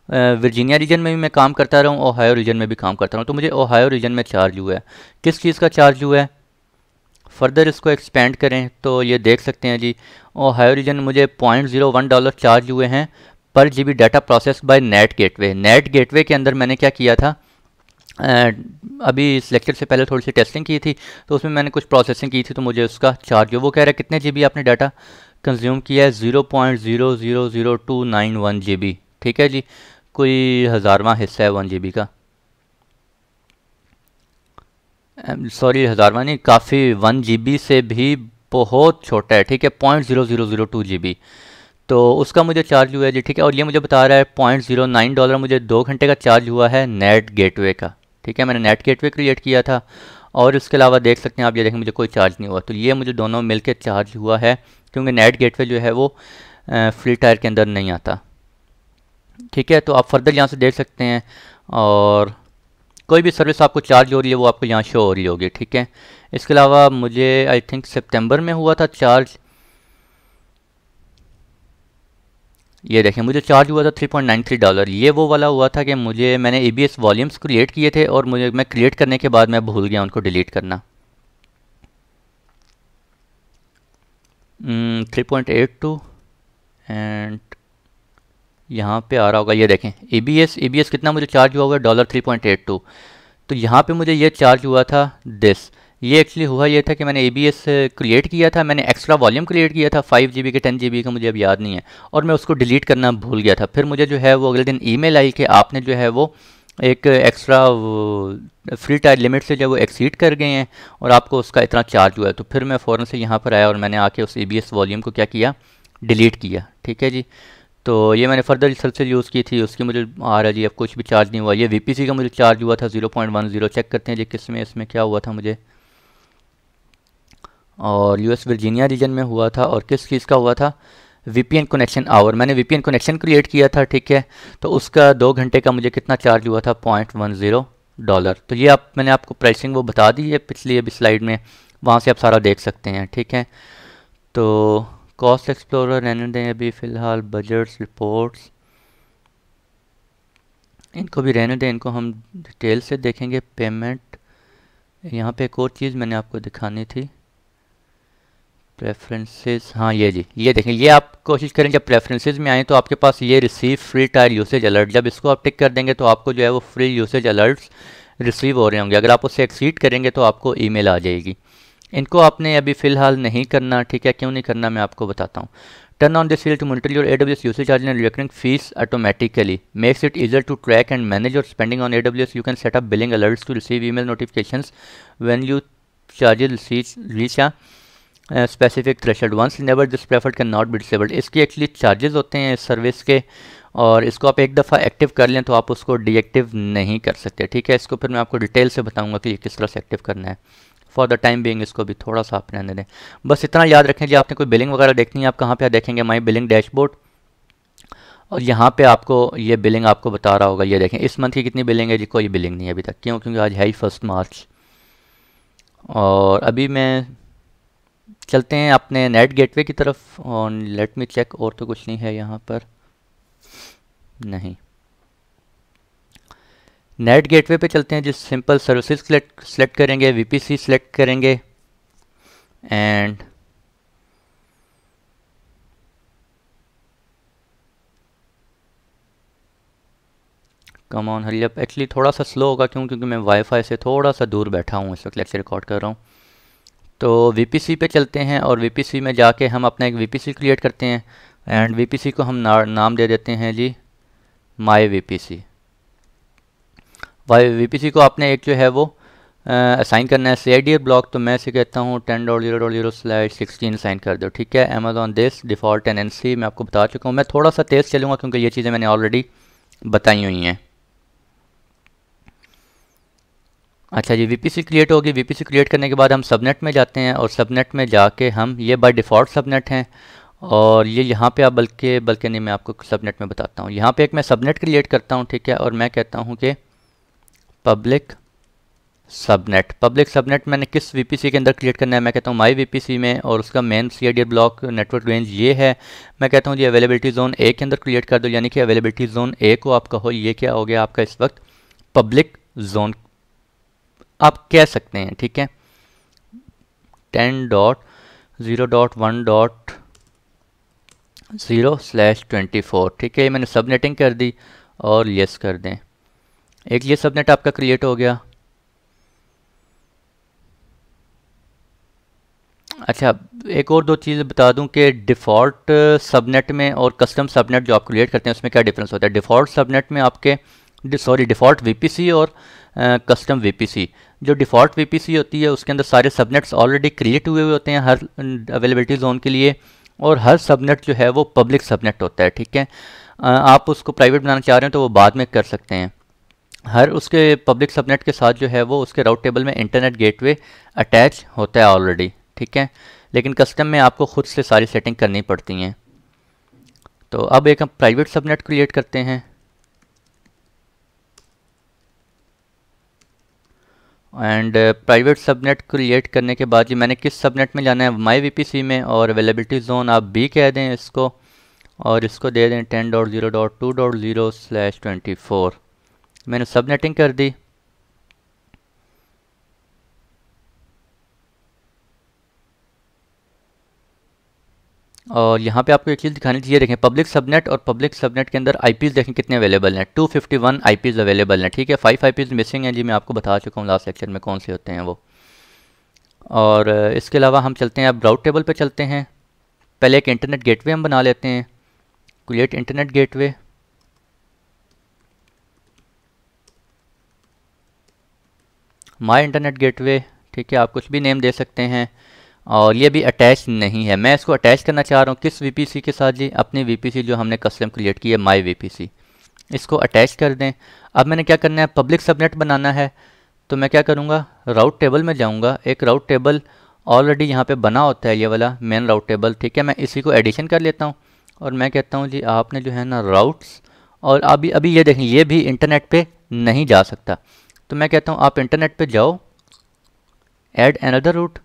वर्जीनिया रीजन में भी मैं काम करता रहा हूँ, ओहायो रीजन में भी काम करता रहा हूँ, तो मुझे ओहायो रीजन में चार्ज हुआ है। किस चीज़ का चार्ज हुआ है, फर्दर इसको एक्सपेंड करें तो ये देख सकते हैं जी, ओहायो रीजन मुझे $0.01 चार्ज हुए हैं पर GB data process by net gateway के अंदर मैंने क्या किया था, अभी इस लेक्चर से पहले थोड़ी सी टेस्टिंग की थी तो उसमें मैंने कुछ प्रोसेसिंग की थी, तो मुझे उसका चार्ज वो कह रहा है कितने GB आपने डाटा कंज्यूम किया है, 0.000291 GB, ठीक है जी, कोई हज़ारवां हिस्सा है 1 GB का, सॉरी हज़ारवां नहीं, काफ़ी 1 GB से भी बहुत छोटा है, ठीक है, $0.0002 GB, तो उसका मुझे चार्ज हुआ है जी, ठीक है। और ये मुझे बता रहा है $0.09 मुझे 2 घंटे का चार्ज हुआ है नेट गेटवे का, ठीक है। मैंने नेट गेटवे क्रिएट किया था और इसके अलावा देख सकते हैं आप, ये देखें मुझे कोई चार्ज नहीं हुआ, तो ये मुझे दोनों मिलके चार्ज हुआ है क्योंकि नेट गेटवे जो है वो फ्री टायर के अंदर नहीं आता, ठीक है। तो आप फर्दर यहाँ से देख सकते हैं और कोई भी सर्विस आपको चार्ज हो रही है वो आपको यहाँ शो हो रही होगी, ठीक है। इसके अलावा मुझे आई थिंक सितंबर में हुआ था चार्ज, ये देखें मुझे चार्ज हुआ था $3.93, ये वो वाला हुआ था कि मैंने ABS वॉल्यूम्स क्रिएट किए थे और मैं क्रिएट करने के बाद मैं भूल गया उनको डिलीट करना। 3.82 एंड यहाँ पे आ रहा होगा, ये देखें ABS कितना मुझे चार्ज हुआ होगा, $3.82, तो यहाँ पे मुझे ये चार्ज हुआ था ये एक्चुअली हुआ ये था कि मैंने ABS क्रिएट किया था, मैंने एक्स्ट्रा वॉल्यूम क्रिएट किया था 5 GB के 10 GB का, मुझे अब याद नहीं है, और मैं उसको डिलीट करना भूल गया था। फिर मुझे जो है वो अगले दिन ईमेल आई कि आपने जो है वो एक एक्स्ट्रा फ्री टायर लिमिट से जो वो एक्सीड कर गए हैं और आपको उसका इतना चार्ज हुआ है। तो फिर मैं फ़ौरन से यहाँ पर आया और मैंने आके उस ABS वॉल्यूम को क्या किया, डिलीट किया, ठीक है जी। तो ये मैंने फर्दर रिसर्च से यूज़ की थी, उसकी मुझे आ रहा है जी अब कुछ भी चार्ज नहीं हुआ। ये VPC का मुझे चार्ज हुआ था 0.10, चेक करते हैं जी किस में, इसमें क्या हुआ था मुझे, और US वर्जीनिया रीजन में हुआ था, और किस चीज़ का हुआ था, VPN कनेक्शन आवर, मैंने VPN कनेक्शन क्रिएट किया था, ठीक है। तो उसका 2 घंटे का मुझे कितना चार्ज हुआ था, $0.10। तो ये मैंने आपको प्राइसिंग वो बता दी है पिछली अभी स्लाइड में, वहाँ से आप सारा देख सकते हैं, ठीक है। तो कॉस्ट एक्सप्लोरर रहने दें अभी फ़िलहाल, बजट्स रिपोर्ट्स इनको भी रहने दें, इनको हम डिटेल से देखेंगे। पेमेंट, यहाँ पे एक और चीज़ मैंने आपको दिखानी थी, प्रेफरेंसेस, हाँ ये जी, ये देखें, ये आप कोशिश करें जब प्रेफरेंसेस में आए तो आपके पास ये receive free tyre usage alert, जब इसको आप टिक कर देंगे तो आपको जो है वो फ्री यूसेज अलर्ट्स रिसीव हो रहे होंगे। अगर आप उससे एक्सीड करेंगे तो आपको ईमेल आ जाएगी। इनको आपने अभी फ़िलहाल नहीं करना, ठीक है। क्यों नहीं करना मैं आपको बताता हूँ। Turn on this field to monitor your AWS usage charge and recurring fees automatically, makes it easier to track and manage your spending on AWS। You can set up billing alerts to receive email notifications when you charges reach specific threshold once never this preferred can not be disabled. इसकी actually charges होते हैं इस service के, और इसको आप एक दफ़ा एक्टिव कर लें तो आप उसको डीएक्टिव नहीं कर सकते। ठीक है, इसको फिर मैं आपको डिटेल से बताऊंगा कि ये किस तरह से एक्टिव करना है। फॉर द टाइम बीइंग इसको भी थोड़ा सा आप रहने दें। बस इतना याद रखें जी, आपने कोई बिलिंग वगैरह देखनी है, आप कहाँ पे देखेंगे, माई बिलिंग डैशबोर्ड, और यहाँ पे आपको ये बिलिंग आपको बता रहा होगा। ये देखें इस मंथ की कितनी बिलिंग है जी, कोई बिलिंग नहीं है अभी तक। क्यों? क्योंकि आज है ही 1 मार्च। और अभी मैं चलते हैं अपने नेट गेटवे की तरफ, और लेट मी चेक, और तो कुछ नहीं है यहाँ पर, नहीं। नेट गेटवे पे चलते हैं जिस सिंपल सर्विसेज सेलेक्ट करेंगे, वीपीसी सेलेक्ट करेंगे, and come on hurry up. Actually थोड़ा सा स्लो होगा, क्यों? क्योंकि मैं वाईफाई से थोड़ा सा दूर बैठा हूँ इस वक्त, लेक्चर रिकॉर्ड कर रहा हूँ। तो वीपीसी पे चलते हैं, और वीपीसी में जाके हम अपना एक वीपीसी क्रिएट करते हैं, एंड वीपीसी को हम नाम दे देते हैं जी माई वीपीसी। वीपीसी को आपने एक जो है वो असाइन करना है CIDR ब्लॉक, तो मैं इसे कहता हूँ 10.0.0/16 असाइन कर दो। ठीक है, अमेजॉन दिस डिफ़ॉल्ट NNC मैं आपको बता चुका हूँ। मैं थोड़ा सा तेज़ चलूँगा क्योंकि ये चीज़ें मैंने ऑलरेडी बताई हुई हैं। अच्छा जी, वीपीसी क्रिएट होगी। वीपीसी क्रिएट करने के बाद हम सबनेट में जाते हैं, और सबनेट में जाके हम, ये बाय डिफ़ॉल्ट सबनेट हैं, और ये यहाँ पे आप बल्कि नहीं, मैं आपको सबनेट में बताता हूँ। यहाँ पे एक मैं सबनेट क्रिएट करता हूँ। ठीक है, और मैं कहता हूँ कि पब्लिक सबनेट मैंने किस वीपीसी के अंदर क्रिएट करना है, मैं कहता हूँ माई वीपीसी में, और उसका main CIDR block network range ये है। मैं कहता हूँ जी अवेलेबिलिटी जोन ए के अंदर क्रिएट कर दो, यानी कि अवेलेबिलिटी जोन ए को आप कहो ये क्या हो गया आपका इस वक्त पब्लिक जोन आप कह सकते हैं। ठीक है, 10.0.1.0/24। ठीक है, ये मैंने सबनेटिंग कर दी, और यस कर दें। एक ये सबनेट आपका क्रिएट हो गया। अच्छा, एक और दो चीज़ बता दूं कि डिफ़ॉल्ट सबनेट में और कस्टम सबनेट जो आप क्रिएट करते हैं उसमें क्या डिफरेंस होता है। डिफ़ॉल्ट सबनेट में आपके डिफ़ॉल्ट वीपीसी और कस्टम वीपीसी, जो डिफ़ॉल्ट वीपीसी होती है उसके अंदर सारे सबनेट्स ऑलरेडी क्रिएट हुए होते हैं हर अवेलेबिलिटी जोन के लिए, और हर सबनेट जो है वो पब्लिक सबनेट होता है। ठीक है, आप उसको प्राइवेट बनाना चाह रहे हो तो वो बाद में कर सकते हैं। हर उसके पब्लिक सबनेट के साथ जो है वो उसके राउट टेबल में इंटरनेट गेटवे अटैच होता है ऑलरेडी। ठीक है, लेकिन कस्टम में आपको खुद से सारी सेटिंग करनी पड़ती हैं। तो अब एक हम प्राइवेट सबनेट क्रिएट करते हैं, एंड प्राइवेट सबनेट क्रिएट करने के बाद जी मैंने किस सबनेट में जाना है, माई वीपीसी में, और अवेलेबिलिटी जोन आप भी कह दें इसको, और इसको दे दें 10.0.2.0/24। मैंने सबनेटिंग कर दी। और यहाँ पे आपको एक चीज़ दिखानी चाहिए, देखें पब्लिक सबनेट, और पब्लिक सबनेट के अंदर आईपीज़ देखें कितने अवेलेबल हैं, 251 आईपीज़ अवेलेबल हैं। ठीक है, 5 आईपीज़ मिसिंग हैं जी, मैं आपको बता चुका हूँ लास्ट लेक्चर में कौन से होते हैं वो। और इसके अलावा हम चलते हैं, अब राउट टेबल पे चलते हैं। पहले एक इंटरनेट गेटवे हम बना लेते हैं, create internet gateway. My internet gateway. ठीक है, आप कुछ भी नेम दे सकते हैं, और ये भी अटैच नहीं है। मैं इसको अटैच करना चाह रहा हूँ किस वीपीसी के साथ जी, अपनी वीपीसी जो हमने कस्टम क्रिएट की है माई वीपीसी, इसको अटैच कर दें। अब मैंने क्या करना है, पब्लिक सबनेट बनाना है, तो मैं क्या करूँगा, राउट टेबल में जाऊँगा। एक राउट टेबल ऑलरेडी यहाँ पे बना होता है, ये वाला मेन राउट टेबल। ठीक है, मैं इसी को एडिशन कर लेता हूँ, और मैं कहता हूँ जी आपने जो है ना राउट्स, और अभी अभी ये देखें ये भी इंटरनेट पे नहीं जा सकता, तो मैं कहता हूँ आप इंटरनेट पे जाओ, ऐड अनदर रूट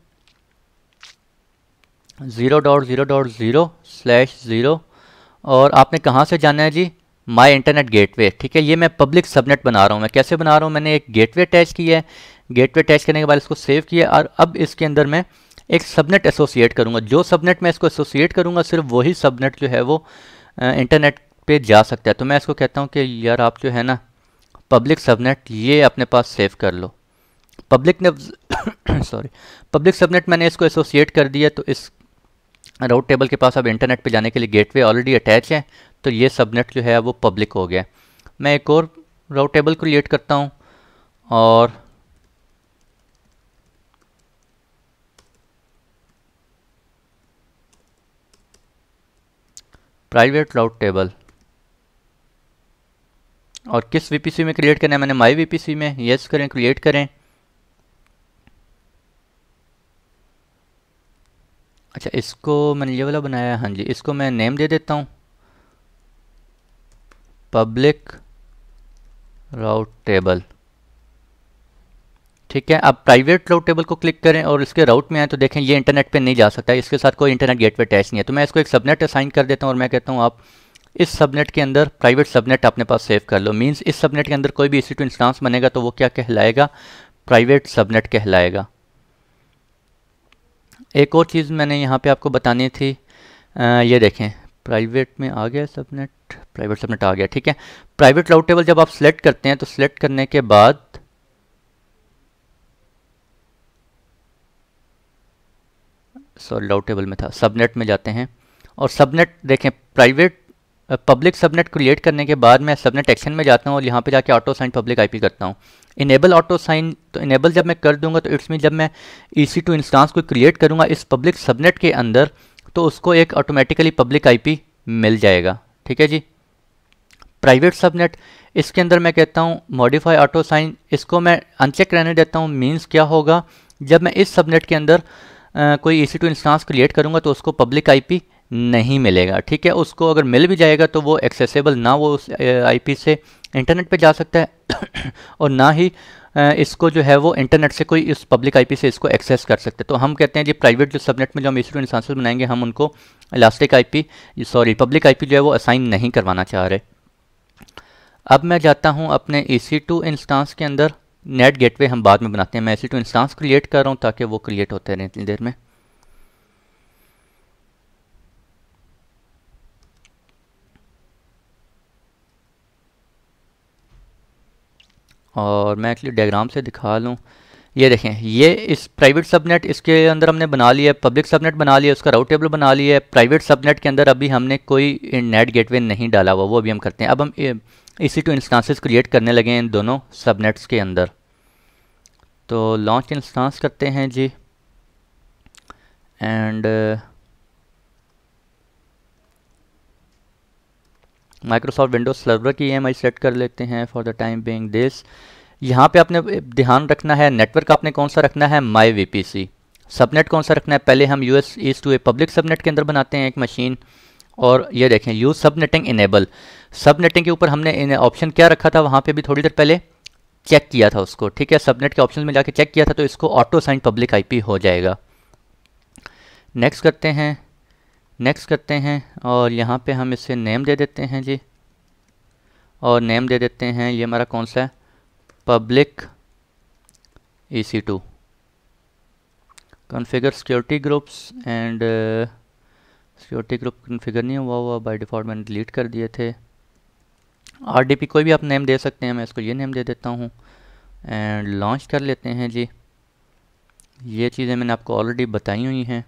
0.0.0/0, और आपने कहाँ से जाना है जी, माई इंटरनेट गेटवे। ठीक है, ये मैं पब्लिक सबनेट बना रहा हूँ। मैं कैसे बना रहा हूँ, मैंने एक गेटवे अटैच किया है, गेटवे अटैच करने के बाद इसको सेव किया, और अब इसके अंदर मैं एक सबनेट एसोसिएट करूँगा। जो सबनेट मैं इसको एसोसिएट करूँगा सिर्फ वही सबनेट जो है वो इंटरनेट पे जा सकता है। तो मैं इसको कहता हूँ कि यार आप जो है ना पब्लिक सबनेट ये अपने पास सेव कर लो। पब्लिक ने पब्लिक सबनेट मैंने इसको एसोसिएट कर दिया, तो इस राउट टेबल के पास अब इंटरनेट पे जाने के लिए गेटवे ऑलरेडी अटैच है, तो ये सबनेट जो है वो पब्लिक हो गया। मैं एक और राउट टेबल क्रिएट करता हूँ, और प्राइवेट राउट टेबल, और किस वीपीसी में क्रिएट करना है? मैंने माई वीपीसी में। यस करें, क्रिएट करें। अच्छा, इसको मैंने ये वाला बनाया है। हाँ जी, इसको मैं नेम दे देता हूँ पब्लिक राउट टेबल। ठीक है, अब प्राइवेट राउट टेबल को क्लिक करें और इसके राउट में आए तो देखें ये इंटरनेट पे नहीं जा सकता, इसके साथ कोई इंटरनेट गेटवे अटैच नहीं है। तो मैं इसको एक सबनेट असाइन कर देता हूँ और मैं कहता हूँ आप इस सबनेट के अंदर प्राइवेट सबनेट अपने पास सेव कर लो। मींस इस सबनेट के अंदर कोई भी EC2 इंस्टांस बनेगा तो वो क्या कहलाएगा? प्राइवेट सबनेट कहलाएगा। एक और चीज़ मैंने यहाँ पे आपको बतानी थी, ये देखें प्राइवेट में आ गया सबनेट, प्राइवेट सबनेट आ गया। ठीक है, प्राइवेट राउट टेबल जब आप सिलेक्ट करते हैं तो सिलेक्ट करने के बाद सॉरी राउट टेबल में था, सबनेट में जाते हैं और सबनेट देखें प्राइवेट पब्लिक सबनेट क्रिएट करने के बाद मैं सबनेट एक्शन में जाता हूँ और यहाँ पे जाके ऑटो साइन पब्लिक आईपी करता हूँ। इनेबल ऑटो साइन, तो इनेबल जब मैं कर दूंगा तो इट्स मीन जब मैं EC2 इंस्टांस को क्रिएट करूँगा इस पब्लिक सबनेट के अंदर तो उसको एक ऑटोमेटिकली पब्लिक आईपी मिल जाएगा। ठीक है जी। प्राइवेट सबनेट, इसके अंदर मैं कहता हूँ मॉडिफाई ऑटो साइन, इसको मैं अनचेक रहने देता हूँ। मीन्स क्या होगा, जब मैं इस सबनेट के अंदर कोई EC2 इंस्टांस क्रिएट करूँगा तो उसको पब्लिक आईपी नहीं मिलेगा। ठीक है, उसको अगर मिल भी जाएगा तो वो एक्सेसिबल ना वो उस आईपी से इंटरनेट पे जा सकता है और ना ही इसको जो है वो इंटरनेट से कोई इस पब्लिक आईपी से इसको एक्सेस कर सकते हैं। तो हम कहते हैं जी प्राइवेट जो सबनेट में जो हम EC2 इंस्टांसेस बनाएंगे हम उनको elastic IP sorry public IP जो है वो असाइन नहीं करवाना चाह रहे। अब मैं जाता हूँ अपने EC2 इंस्टांस के अंदर, नेट गेटवे हम बाद में बनाते हैं। मैं EC2 इंस्टांस क्रिएट कर रहा हूँ ताकि वो क्रिएट होते रहें इतनी देर में। और मैं एक्चुअली डायग्राम से दिखा लूँ, ये देखें ये इस प्राइवेट सबनेट इसके अंदर हमने बना लिया है, पब्लिक सबनेट बना लिया, उसका राउट टेबल बना लिया है। प्राइवेट सबनेट के अंदर अभी हमने कोई नेट गेटवे नहीं डाला हुआ, वो अभी हम करते हैं। अब हम EC2 इंस्टांसेस क्रिएट करने लगे हैं इन दोनों सबनेट्स के अंदर। तो लॉन्च इंस्टांस करते हैं जी एंड माइक्रोसॉफ्ट विंडोज सर्वर की EMI सेट कर लेते हैं for the time being this. यहाँ पे आपने ध्यान रखना है नेटवर्क आपने कौन सा रखना है, माई VPC। सबनेट कौन सा रखना है, पहले हम US east two A public subnet के अंदर बनाते हैं एक मशीन। और ये देखें यूज सबनेटिंग इनेबल, सबनेटिंग के ऊपर हमने ऑप्शन क्या रखा था वहाँ पे भी थोड़ी देर पहले चेक किया था उसको। ठीक है, सबनेट के ऑप्शन में जाके चेक किया था तो इसको ऑटो साइन पब्लिक आईपी हो जाएगा। नेक्स्ट करते हैं, नेक्स्ट करते हैं और यहाँ पे हम इसे नेम दे देते हैं जी, और नेम दे देते हैं ये हमारा कौन सा है, public EC2। Configure security groups and security group configure नहीं हुआ बाय डिफ़ॉल्ट, मैंने डिलीट कर दिए थे। RDP कोई भी आप नेम दे सकते हैं, मैं इसको ये नेम दे देता हूँ एंड लॉन्च कर लेते हैं जी। ये चीज़ें मैंने आपको ऑलरेडी बताई हुई हैं।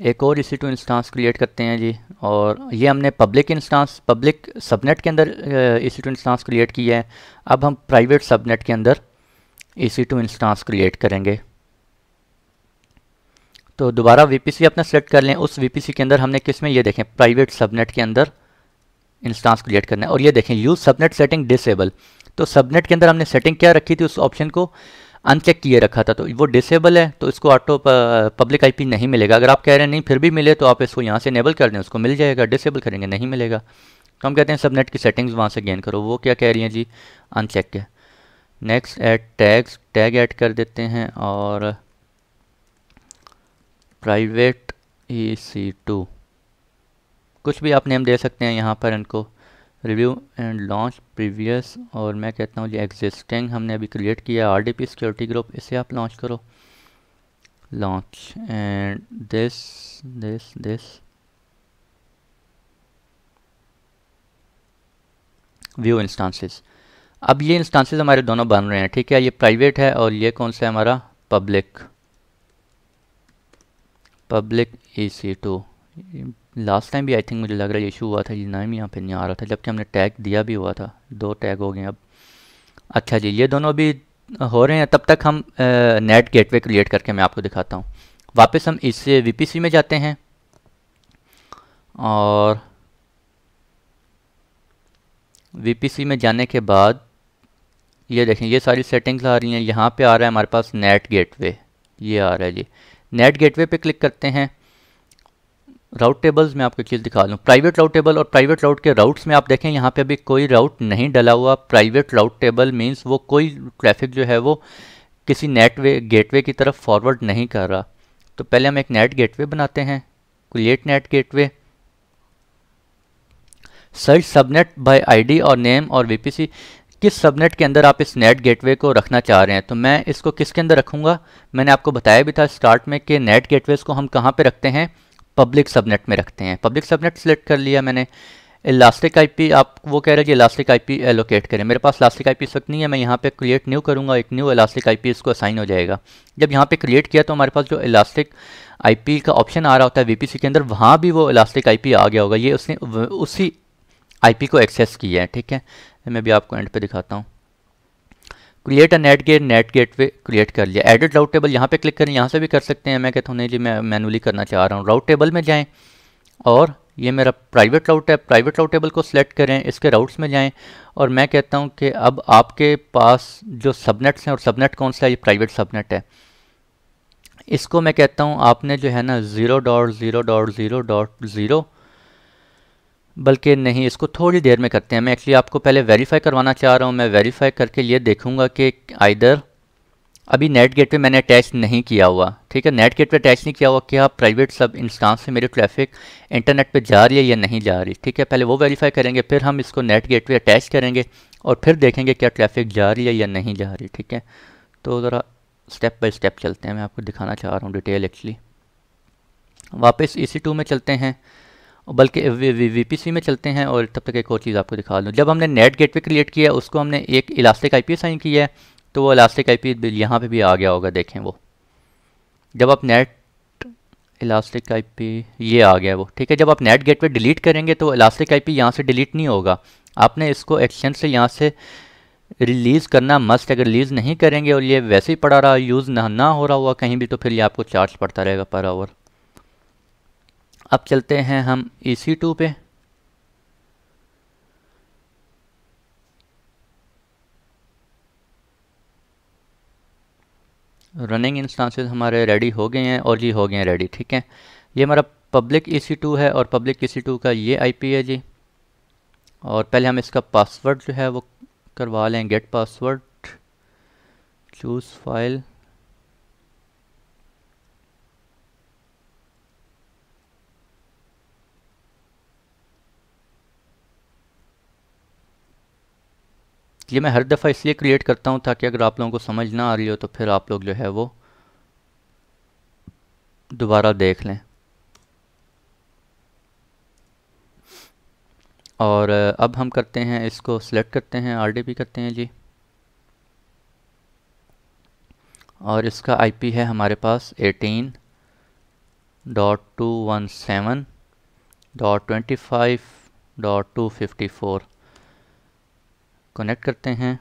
एक और EC2 इंस्टांस क्रिएट करते हैं जी, और ये हमने पब्लिक इंस्टांस पब्लिक सबनेट के अंदर EC2 इंस्टांस क्रिएट किया है। अब हम प्राइवेट सबनेट के अंदर EC2 इंस्टांस क्रिएट करेंगे। तो दोबारा VPC अपना सेलेक्ट कर लें, उस VPC के अंदर हमने किस में, ये देखें प्राइवेट सबनेट के अंदर इंस्टांस क्रिएट करना है। और ये देखें यूज सबनेट सेटिंग डिसेबल, तो सबनेट के अंदर हमने सेटिंग क्या रखी थी, उस ऑप्शन को अनचेक किए रखा था तो वो डिसेबल है, तो इसको ऑटो पब्लिक आईपी नहीं मिलेगा। अगर आप कह रहे हैं नहीं फिर भी मिले तो आप इसको यहाँ से इनेबल कर दें, उसको मिल जाएगा। डिसेबल करेंगे नहीं मिलेगा, तो हम कहते हैं सबनेट की सेटिंग्स वहाँ से गेन करो। वो क्या कह रही हैं जी, अनचेक है। Next add tags, tag add कर देते हैं और प्राइवेट EC2 कुछ भी आप नेम दे सकते हैं यहाँ पर इनको, रिव्यू एंड लॉन्च प्रीवियस, और मैं कहता हूँ जी एग्जिस्टिंग हमने अभी क्रिएट किया RDP सिक्योरिटी ग्रुप, इसे आप लॉन्च करो। Launch and this view instances. अब ये इंस्टांसेस हमारे दोनों बन रहे हैं। ठीक है, ये प्राइवेट है और ये कौन सा है हमारा, पब्लिक EC2। लास्ट टाइम भी आई थिंक मुझे लग रहा है ये इशू हुआ था, ये नाम यहाँ पे नहीं आ रहा था जबकि हमने टैग दिया भी हुआ था। 2 टैग हो गए अब। अच्छा जी, ये दोनों भी हो रहे हैं। तब तक हम नेट गेटवे क्रिएट करके मैं आपको दिखाता हूँ। वापस हम इससे वीपीसी में जाते हैं और वीपीसी में जाने के बाद ये देखें ये सारी सेटिंग्स आ रही हैं। यहाँ पे आ रहा है हमारे पास नेट गेटवे, ये आ रहा है जी। नेट गेटवे पे क्लिक करते हैं। राउट टेबल्स में आपको चीज़ दिखा दूँ, प्राइवेट राउट टेबल और प्राइवेट राउट के राउट्स में आप देखें यहाँ पे अभी कोई राउट नहीं डला हुआ। प्राइवेट राउट टेबल मींस वो कोई ट्रैफिक जो है वो किसी नेट गेटवे की तरफ फॉरवर्ड नहीं कर रहा। तो पहले हम एक नेट गेटवे बनाते हैं, create net gateway, search subnet bye ID और नेम और वीपीसी। किस सबनेट के अंदर आप इस नेट गेटवे को रखना चाह रहे हैं, तो मैं इसको किसके अंदर रखूँगा, मैंने आपको बताया भी था स्टार्ट में कि नेट गेटवेज़ को हम कहाँ पे रखते हैं, पब्लिक सबनेट में रखते हैं। पब्लिक सबनेट सेलेक्ट कर लिया मैंने। इलास्टिक आईपी आप वो कह रहे हैं कि इलास्टिक आईपी एलोकेट करें, मेरे पास इलास्टिक आईपी इस वक्त नहीं है। मैं यहाँ पे क्रिएट न्यू करूँगा, एक न्यू इलास्टिक आईपी इसको असाइन हो जाएगा। जब यहाँ पे क्रिएट किया तो हमारे पास जो इलास्टिक आईपी का ऑप्शन आ रहा होता है वीपीसी के अंदर, वहाँ भी वो इलास्टिक आईपी आ गया होगा। ये उसने उसी आईपी को एक्सेस किया है, ठीक है। मैं भी आपको एंड पे दिखाता हूँ। Create a NAT gateway create कर लिया। एडिट राउट टेबल यहाँ पे क्लिक करें, यहाँ से भी कर सकते हैं। मैं कहता हूँ नहीं जी मैं मैनुअली करना चाह रहा हूँ। राउट टेबल में जाएं और ये मेरा प्राइवेट राउट है, प्राइवेट राउट टेबल को सिलेक्ट करें, इसके राउट्स में जाएं और मैं कहता हूँ कि अब आपके पास जो सबनेट्स हैं, और सबनेट कौन सा है, ये प्राइवेट सबनेट है। इसको मैं कहता हूँ आपने जो है ना 0.0.0.0 बल्कि नहीं, इसको थोड़ी देर में करते हैं। मैं एक्चुअली आपको पहले वेरीफाई करवाना चाह रहा हूँ। मैं वेरीफाई करके ये देखूंगा कि आइदर अभी नेट गेटवे मैंने अटैच नहीं किया हुआ, ठीक है, नेट गेटवे अटैच नहीं किया हुआ, क्या प्राइवेट सब इंस्टांस से मेरी ट्रैफिक इंटरनेट पे जा रही है या नहीं जा रही, ठीक है। पहले वो वेरीफाई करेंगे, फिर हम इसको नेट गेटवे अटैच करेंगे और फिर देखेंगे क्या ट्रैफिक जा रही है या नहीं जा रही, ठीक है। तो ज़रा स्टेप बाय स्टेप चलते हैं, मैं आपको दिखाना चाह रहा हूँ डिटेल एक्चुअली। वापस EC2 में चलते हैं, बल्कि वीपीसी में चलते हैं और तब तक एक और चीज़ आपको दिखा दूँ। जब हमने नेट गेटवे क्रिएट किया उसको हमने एक इलास्टिक आईपी असाइन किया है, तो वो इलास्टिक आईपी यहाँ पे भी आ गया होगा, देखें वो। जब आप नेट इलास्टिक आईपी ये आ गया वो, ठीक है। जब आप नेट गेटवे डिलीट करेंगे तो इलास्टिक आईपी यहाँ से डिलीट नहीं होगा, आपने इसको एक्सचेंज से यहाँ से रिलीज़ करना मस्ट। अगर रिलीज़ नहीं करेंगे और ये वैसे ही पड़ा रहा, यूज़ ना हो रहा हुआ कहीं भी, तो फिर ये आपको चार्ज पड़ता रहेगा पर आवर। अब चलते हैं हम EC2 पे। रनिंग इंस्टांसेस हमारे रेडी हो गए हैं, और जी हो गए हैं रेडी, ठीक है। ये हमारा पब्लिक EC2 है और पब्लिक EC2 का ये आईपी है जी। और पहले हम इसका पासवर्ड जो है वो करवा लें, गेट पासवर्ड, चूज़ फाइल, ये मैं हर दफ़ा इसलिए क्रिएट करता हूँ ताकि अगर आप लोगों को समझ ना आ रही हो तो फिर आप लोग जो है वो दोबारा देख लें। और अब हम करते हैं, इसको सिलेक्ट करते हैं, RDP करते हैं जी। और इसका आईपी है हमारे पास 18.217.25.254। कनेक्ट करते हैं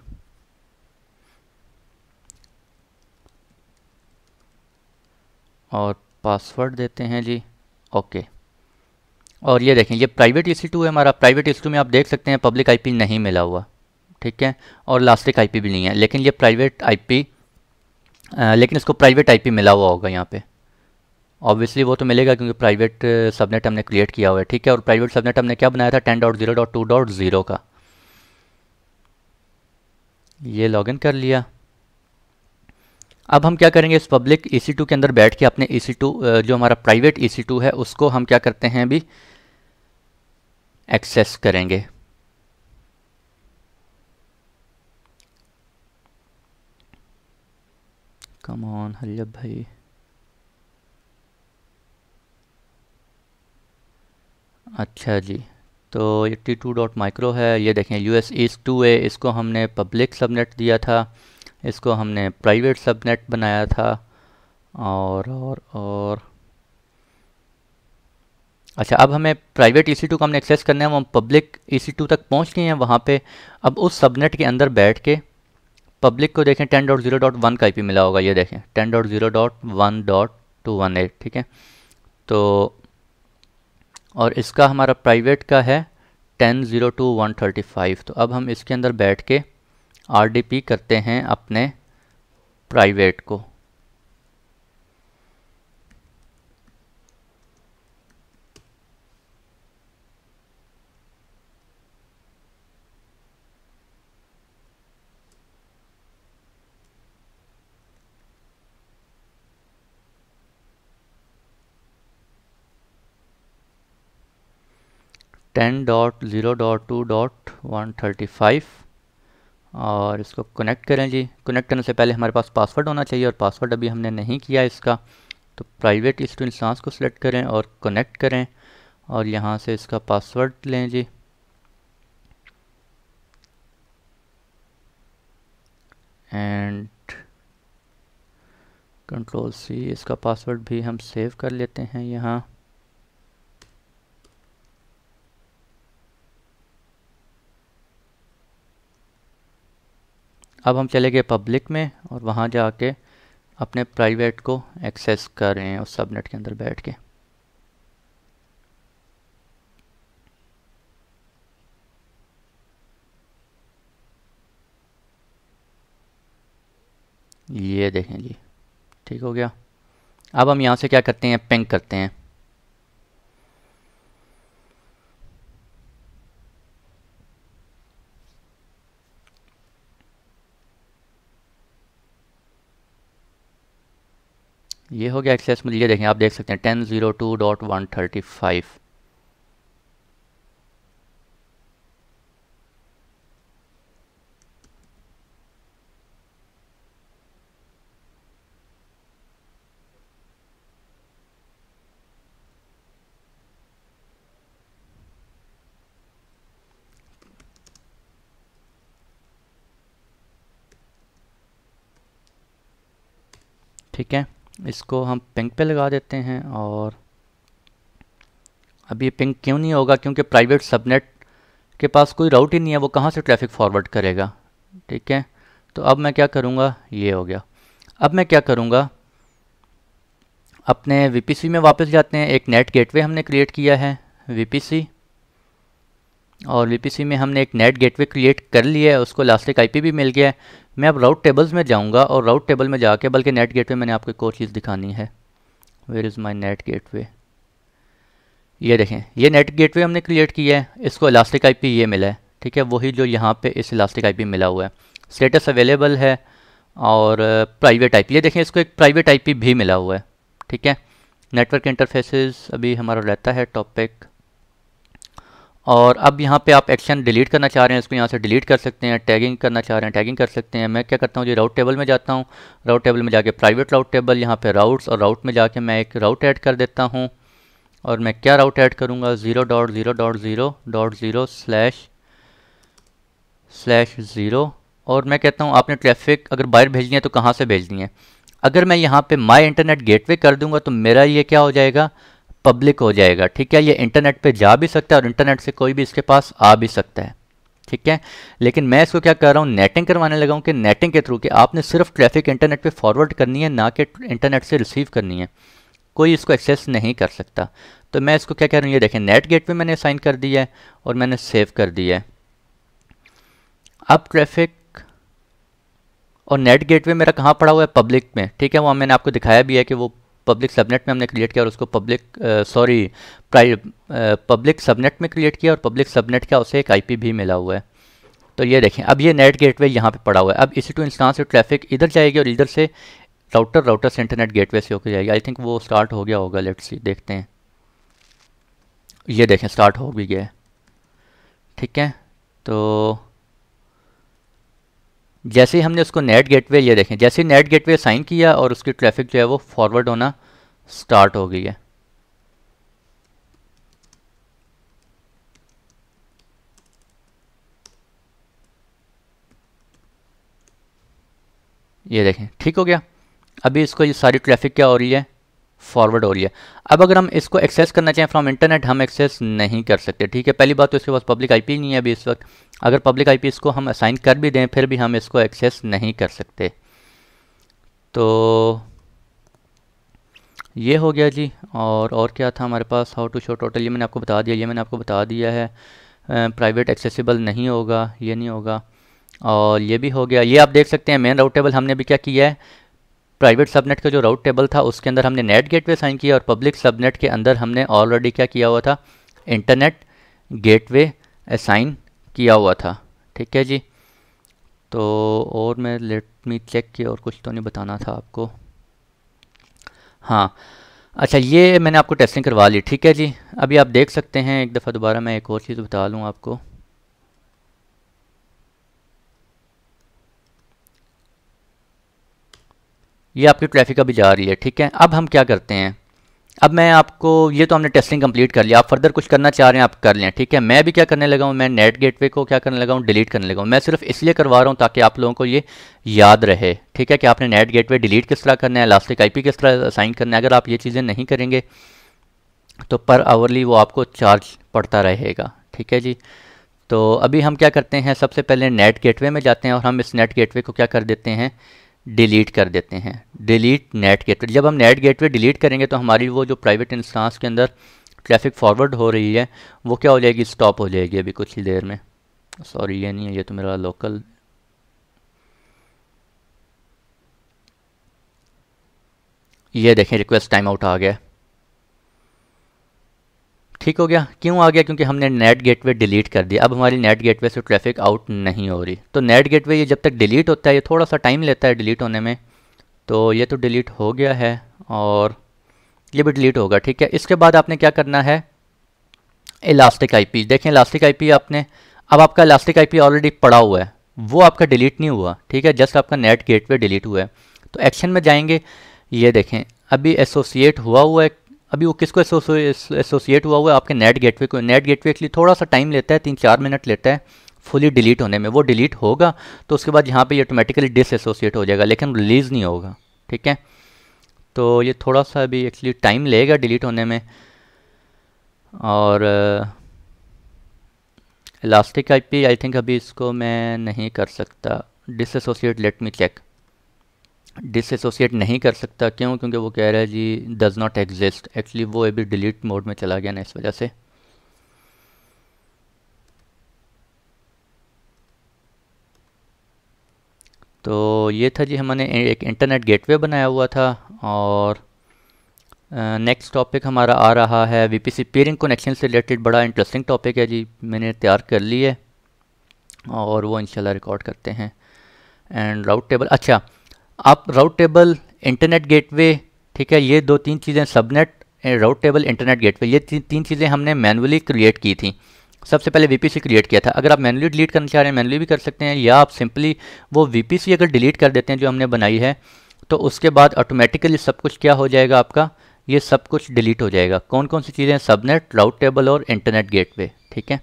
और पासवर्ड देते हैं जी, ओके। और ये देखें ये प्राइवेट EC2 है हमारा। प्राइवेट EC2 में आप देख सकते हैं पब्लिक आईपी नहीं मिला हुआ, ठीक है, और इलास्टिक आईपी भी नहीं है, लेकिन ये प्राइवेट आईपी लेकिन इसको प्राइवेट आईपी मिला हुआ होगा यहाँ पे। ऑब्वियसली वो तो मिलेगा क्योंकि प्राइवेट सबनेट हमने क्रिएट किया हुआ है, ठीक है। और प्राइवेट सबनेट हमने क्या बनाया था, 10.0.2.0 का। ये लॉगिन कर लिया। अब हम क्या करेंगे, इस पब्लिक EC2 के अंदर बैठ के अपने EC2 जो हमारा प्राइवेट EC2 है उसको हम क्या करते हैं अभी एक्सेस करेंगे। कम ऑन हरियब भाई, अच्छा जी। तो ये T2.micro है, ये देखें US East 2 है, इसको हमने पब्लिक सबनेट दिया था, इसको हमने प्राइवेट सबनेट बनाया था। और अच्छा, अब हमें प्राइवेट EC2 को हमने एक्सेस करना है, वो हम पब्लिक EC2 तक पहुंच गए हैं वहाँ पे। अब उस सबनेट के अंदर बैठ के पब्लिक को देखें 10.0.1 का आईपी मिला होगा, ये देखें 10.0.1.2 10.2.1.8, ठीक है। तो और इसका हमारा प्राइवेट का है 10.0.2.135। तो अब हम इसके अंदर बैठ के RDP करते हैं अपने प्राइवेट को। $10.0.2.135 और इसको कनेक्ट करें जी। कनेक्ट करने से पहले हमारे पास पासवर्ड होना चाहिए और पासवर्ड अभी हमने नहीं किया इसका। तो प्राइवेट EC2 इंस्टेंस को सिलेक्ट करें और कनेक्ट करें और यहाँ से इसका पासवर्ड लें जी। एंड Ctrl+C, इसका पासवर्ड भी हम सेव कर लेते हैं यहाँ। अब हम चले गए पब्लिक में और वहाँ जाके अपने प्राइवेट को एक्सेस कर रहे हैं उस सबनेट के अंदर बैठ के। ये देखें जी, ठीक हो गया। अब हम यहाँ से क्या करते हैं, पिंग करते हैं। ये हो गया एक्सेस। मुझे ये देखें, आप देख सकते हैं 10.0.2.135। ठीक है, इसको हम पिंग पे लगा देते हैं। और अब ये पिंग क्यों नहीं होगा, क्योंकि प्राइवेट सबनेट के पास कोई राउट ही नहीं है, वो कहाँ से ट्रैफिक फॉरवर्ड करेगा। ठीक है, तो अब मैं क्या करूँगा, ये हो गया। अब मैं क्या करूँगा, अपने VPC में वापस जाते हैं। एक नेट गेटवे हमने क्रिएट किया है VPC, और VPC में हमने एक नेट गेटवे क्रिएट कर लिया है, उसको इलास्टिक IP भी मिल गया है। मैं अब राउट टेबल्स में जाऊंगा और राउट टेबल में जाके, बल्कि नेट गेटवे मैंने आपको एक और चीज़ दिखानी है। Where is my NAT gateway, ये देखें, ये नेट गेटवे हमने क्रिएट किया है, इसको इलास्टिक IP ये मिला है। ठीक है, वही जो यहाँ पे इस इलास्टिक IP मिला हुआ है। स्टेटस अवेलेबल है और प्राइवेट IP, ये देखें, इसको एक प्राइवेट IP भी मिला हुआ है। ठीक है, नेटवर्क इंटरफेसेस अभी हमारा रहता है टॉपिक। और अब यहाँ पे आप एक्शन डिलीट करना चाह रहे हैं, इसको यहाँ से डिलीट कर सकते हैं। टैगिंग करना चाह रहे हैं, टैगिंग कर सकते हैं। मैं क्या करता हूँ जी, राउट टेबल में जाता हूँ। राउट टेबल में जाके प्राइवेट राउट टेबल, यहाँ पे राउट्स, और राउट में जाके मैं एक राउट ऐड कर देता हूँ। और मैं क्या राउट ऐड करूँगा, 0.0.0.0/0। और मैं कहता हूँ आपने ट्रैफिक अगर बाहर भेजनी है तो कहाँ से भेजनी है। अगर मैं यहाँ पे माई इंटरनेट गेटवे कर दूंगा तो मेरा ये क्या हो जाएगा, पब्लिक हो जाएगा। ठीक है, ये इंटरनेट पे जा भी सकता है और इंटरनेट से कोई भी इसके पास आ भी सकता है। ठीक है, लेकिन मैं इसको क्या कर रहा हूँ, नेटिंग करवाने लगा हूँ कि नेटिंग के थ्रू कि आपने सिर्फ ट्रैफिक इंटरनेट पे फॉरवर्ड करनी है, ना कि इंटरनेट से रिसीव करनी है। कोई इसको एक्सेस नहीं कर सकता। तो मैं इसको क्या कह रहा हूँ, ये देखें, नेट गेटवे मैंने असाइन कर दिया है और मैंने सेव कर दिया है। अब ट्रैफिक और नेट गेटवे मेरा कहाँ पड़ा हुआ है, पब्लिक में। ठीक है, वो मैंने आपको दिखाया भी है कि वो पब्लिक सबनेट में हमने क्रिएट किया और उसको पब्लिक सबनेट में क्रिएट किया और पब्लिक सबनेट का उसे एक IP भी मिला हुआ है। तो ये देखें, अब ये नेट गेटवे यहाँ पे पड़ा हुआ है। अब EC2 इंस्टेंस से ट्रैफिक इधर जाएगी और इधर से राउटर से इंटरनेट गेटवे से होकर जाएगी। आई थिंक वो स्टार्ट हो गया होगा, लेट्स सी, देखते हैं। ये देखें, स्टार्ट हो भी गया है। ठीक है, तो जैसे ही हमने उसको नेट गेटवे, ये देखें, जैसे ही नेट गेटवे साइन किया और उसकी ट्रैफिक जो है वो फॉरवर्ड होना स्टार्ट हो गई है। ये देखें, ठीक हो गया। अभी इसको ये सारी ट्रैफिक क्या हो रही है, फॉरवर्ड हो रही है। अब अगर हम इसको एक्सेस करना चाहें फ्रॉम इंटरनेट, हम एक्सेस नहीं कर सकते। ठीक है, पहली बात तो इसके पास पब्लिक IP नहीं है अभी इस वक्त। अगर पब्लिक IP इसको हम असाइन कर भी दें फिर भी हम इसको एक्सेस नहीं कर सकते। तो ये हो गया जी। और क्या था हमारे पास, हाउ टू शो टोटल, ये मैंने आपको बता दिया, ये मैंने आपको बता दिया है। प्राइवेट एक्सेसिबल नहीं होगा, ये नहीं होगा। और ये भी हो गया। ये आप देख सकते हैं मेन राउट टेबल हमने भी क्या किया है, प्राइवेट सबनेट का जो राउट टेबल था उसके अंदर हमने नेट गेटवे असाइन किया, और पब्लिक सबनेट के अंदर हमने ऑलरेडी क्या किया हुआ था, इंटरनेट गेटवे असाइन किया हुआ था। ठीक है जी। तो और मैं लेट मी चेक किया, और कुछ तो नहीं बताना था आपको। हाँ, अच्छा, ये मैंने आपको टेस्टिंग करवा ली। ठीक है जी। अभी आप देख सकते हैं, एक दफ़ा दोबारा मैं एक और चीज़ बता लूँ आपको। ये आपकी ट्रैफिक अभी जा रही है। ठीक है, अब हम क्या करते हैं, अब मैं आपको, ये तो हमने टेस्टिंग कंप्लीट कर लिया, आप फर्दर कुछ करना चाह रहे हैं आप कर लें। ठीक है, मैं भी क्या करने लगा हूँ, मैं नेट गेटवे को क्या करने लगा हूँ, डिलीट करने लगा हूँ। मैं सिर्फ इसलिए करवा रहा हूँ ताकि आप लोगों को ये याद रहे। ठीक है, कि आपने नेट गेटवे डिलीट किस तरह करना है, इलास्टिक आईपी किस तरह असाइन करना है। अगर आप ये चीज़ें नहीं करेंगे तो पर आवरली वो आपको चार्ज पड़ता रहेगा। ठीक है जी। तो अभी हम क्या करते हैं, सबसे पहले नेट गेटवे में जाते हैं, और हम इस नेट गेटवे को क्या कर देते हैं, डिलीट कर देते हैं। Delete net gateway. जब हम नेट गेटवे डिलीट करेंगे तो हमारी वो जो प्राइवेट इंस्टांस के अंदर ट्रैफिक फॉरवर्ड हो रही है वो क्या हो जाएगी, स्टॉप हो जाएगी अभी कुछ ही देर में। सॉरी, ये नहीं है, ये तो मेरा लोकल, ये देखें रिक्वेस्ट टाइम आउट आ गया। ठीक हो गया। क्यों आ गया, क्योंकि हमने नेट गेटवे डिलीट कर दिया। अब हमारी नेट गेटवे से ट्रैफिक आउट नहीं हो रही। तो नेट गेटवे ये जब तक डिलीट होता है, ये थोड़ा सा टाइम लेता है डिलीट होने में। तो ये तो डिलीट हो गया है, और ये भी डिलीट होगा। ठीक है, इसके बाद आपने क्या करना है, इलास्टिक आईपी। देखें इलास्टिक आईपी आपने, अब आपका इलास्टिक आईपी ऑलरेडी पड़ा हुआ है, वो आपका डिलीट नहीं हुआ। ठीक है, जस्ट आपका नेट गेटवे डिलीट हुआ है। तो एक्शन में जाएंगे, ये देखें अभी एसोसिएट हुआ है। अभी वो किसको एसोसिएट हुआ है, आपके नेट गेटवे को। नेट गेटवे के लिए थोड़ा सा टाइम लेता है, 3-4 मिनट लेता है फुली डिलीट होने में। वो डिलीट होगा तो उसके बाद यहाँ पे ये ऑटोमेटिकली डिस एसोसिएट हो जाएगा, लेकिन रिलीज़ नहीं होगा। ठीक है, तो ये थोड़ा सा अभी एक्चुअली टाइम लेगा डिलीट होने में। और इलास्टिक आईपी आई थिंक अभी इसको मैं नहीं कर सकता disassociate, let me check. Disassociate नहीं कर सकता, क्यों, क्योंकि वो कह रहा है जी डज़ नॉट एग्जिस्ट। एक्चुअली वो अभी डिलीट मोड में चला गया ना, इस वजह से। तो ये था जी, हमने एक इंटरनेट गेटवे बनाया हुआ था। और नेक्स्ट टॉपिक हमारा आ रहा है वीपीसी पीयरिंग कनेक्शन से रिलेटेड। बड़ा इंटरेस्टिंग टॉपिक है जी, मैंने तैयार कर ली है, और वो इंशाल्लाह रिकॉर्ड करते हैं। एंड राउट टेबल, अच्छा, आप राउट टेबल, इंटरनेट गेटवे, ठीक है, ये 2-3 चीज़ें, subnet, route table, internet gateway, ये तीन चीज़ें हमने मैनुअली क्रिएट की थी। सबसे पहले वीपीसी क्रिएट किया था। अगर आप मैनुअली डिलीट करना चाह रहे हैं मैनुअली भी कर सकते हैं, या आप सिंपली वो वीपीसी अगर डिलीट कर देते हैं जो हमने बनाई है, तो उसके बाद ऑटोमेटिकली सब कुछ क्या हो जाएगा आपका, ये सब कुछ डिलीट हो जाएगा। कौन कौन सी चीज़ें, सबनेट, राउट टेबल और इंटरनेट गेटवे। ठीक है,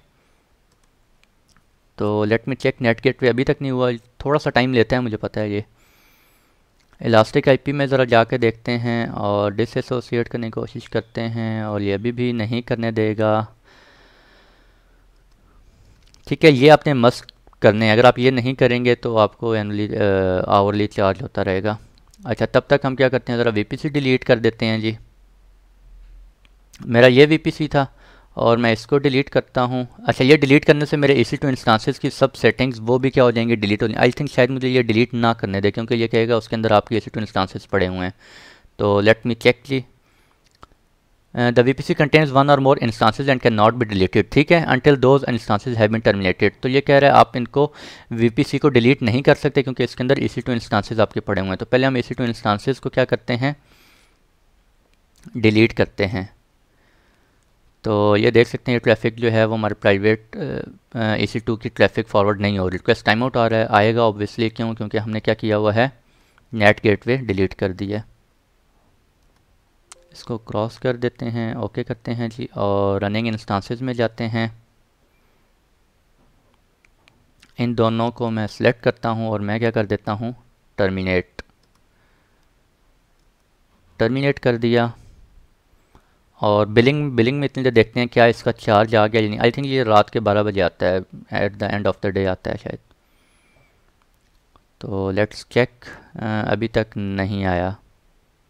तो let me check. NAT gateway अभी तक नहीं हुआ, थोड़ा सा टाइम लेता है, मुझे पता है ये। इलास्टिक आईपी में ज़रा जाके देखते हैं और डिसएसोसिएट करने की कोशिश करते हैं, और ये अभी भी नहीं करने देगा। ठीक है, ये आपने मस्ट करने हैं। अगर आप ये नहीं करेंगे तो आपको एनुअली आवरली चार्ज होता रहेगा। अच्छा, तब तक हम क्या करते हैं, ज़रा वीपीसी डिलीट कर देते हैं जी। मेरा ये वीपीसी था और मैं इसको डिलीट करता हूँ। अच्छा, ये डिलीट करने से मेरे EC2 इंस्टांसेस की सब सेटिंग्स वो भी क्या हो जाएंगे, डिलीट हो जाएंगे। आई थिंक शायद मुझे ये डिलीट ना करने दे, क्योंकि ये कहेगा उसके अंदर आपके EC2 इंस्टांसेस पड़े हुए हैं। तो लेट मी चेक जी। The VPC contains one or more instances and can not be deleted. ठीक है, until those instances have been terminated. तो ये कह रहा है आप इनको VPC को डिलीट नहीं कर सकते, क्योंकि इसके अंदर EC2 इंस्टांसेस आपके पड़े हुए हैं। तो पहले हम EC2 इंस्टांसेस को क्या करते हैं, डिलीट करते हैं। तो ये देख सकते हैं ये ट्रैफिक जो है वो हमारे प्राइवेट EC2 की ट्रैफिक फॉरवर्ड नहीं हो रही। रिक्वेस्ट टाइम आउट आ रहा है, आएगा ऑब्वियसली, क्यों, क्योंकि हमने क्या किया हुआ है, नेट गेटवे डिलीट कर दिया। इसको क्रॉस कर देते हैं, ओके करते हैं जी, और रनिंग इंस्टांसेस में जाते हैं। इन दोनों को मैं सिलेक्ट करता हूँ और मैं क्या कर देता हूँ, टर्मिनेट। टर्मिनेट कर दिया। और बिलिंग में इतनी देर देखते हैं क्या इसका चार्ज आ गया या नहीं। आई थिंक ये रात के 12 बजे आता है, at the end of the day आता है शायद। तो लेट्स चेक, अभी तक नहीं आया।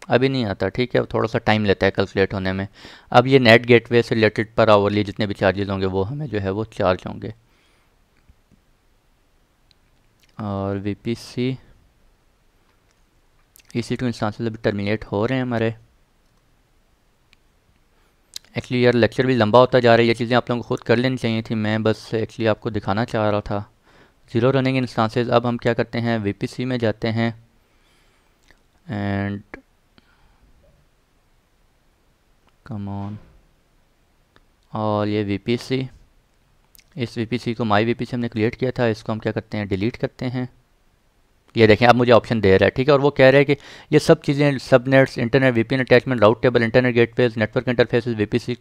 अभी नहीं आता, ठीक है, थोड़ा सा टाइम लेता है कैलकुलेट होने में। अब ये नेट गेटवे से रिलेटेड पर आवरली जितने भी चार्जेस होंगे वो हमें जो है वो चार्ज होंगे। और VPC EC2 इंस्टांसेस अभी टर्मिनेट हो रहे हैं हमारे। एक्चुअली यार लेक्चर भी लंबा होता जा रहा है, ये चीज़ें आप लोगों को खुद कर लेनी चाहिए थी, मैं बस एक्चुअली आपको दिखाना चाह रहा था। Zero running instances. अब हम क्या करते हैं, VPC में जाते हैं एंड कम ऑन, और ये VPC, इस VPC को माई VPC हमने क्रिएट किया था, इसको हम क्या करते हैं, डिलीट करते हैं। ये देखें अब मुझे ऑप्शन दे रहा है, ठीक है, और वो कह रहा है कि ये सब चीज़ें, सबनेट्स, इंटरनेट, VPN अटैचमेंट, राउट table, internet gateways, network interfaces, VPC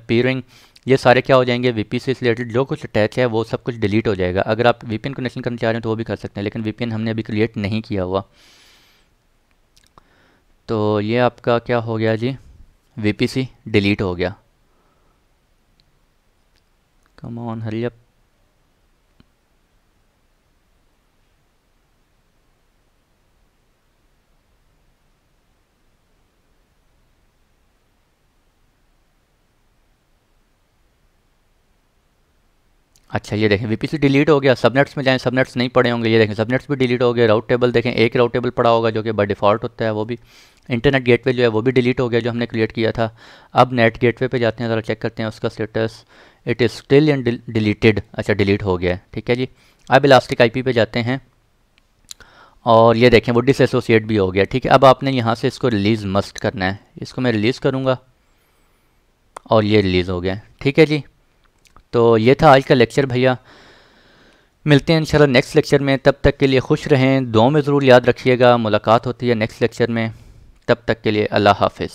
पीयरिंग, ये सारे क्या हो जाएंगे, VPC से रिलेटेड जो कुछ अटैच है वो सब कुछ डिलीट हो जाएगा। अगर आप VPN कनेक्शन करना चाह रहे हैं तो वो भी कर सकते हैं, लेकिन VPN हमने अभी क्रिएट नहीं किया हुआ। तो ये आपका क्या हो गया जी, VPC डिलीट हो गया। Come on hurry up. अच्छा ये देखें VPC डिलीट हो गया। सबनेट्स में जाएं, सबनेट्स नहीं पड़े होंगे, ये देखें सबनेट्स भी डिलीट हो गए। राउट टेबल देखें, एक राउट टेबल पड़ा होगा जो कि बाय डिफ़ॉल्ट होता है, वो भी। इंटरनेट गेटवे जो है वो भी डिलीट हो गया जो हमने क्रिएट किया था। अब नेट गेटवे पे जाते हैं, ज़रा चेक करते हैं उसका status. It is still in deleted. अच्छा डिलीट हो गया है, ठीक है जी। अब इलास्टिक IP पे जाते हैं और ये देखें वो डिसएसोसिएट भी हो गया, ठीक है। अब आपने यहाँ से इसको रिलीज़ मस्ट करना है, इसको मैं रिलीज़ करूँगा और ये रिलीज़ हो गया, ठीक है जी। तो ये था आज का लेक्चर भैया, मिलते हैं इंशाल्लाह नेक्स्ट लेक्चर में। तब तक के लिए खुश रहें, दुआओं में ज़रूर याद रखिएगा। मुलाकात होती है नेक्स्ट लेक्चर में, तब तक के लिए अल्लाह हाफ़िज़।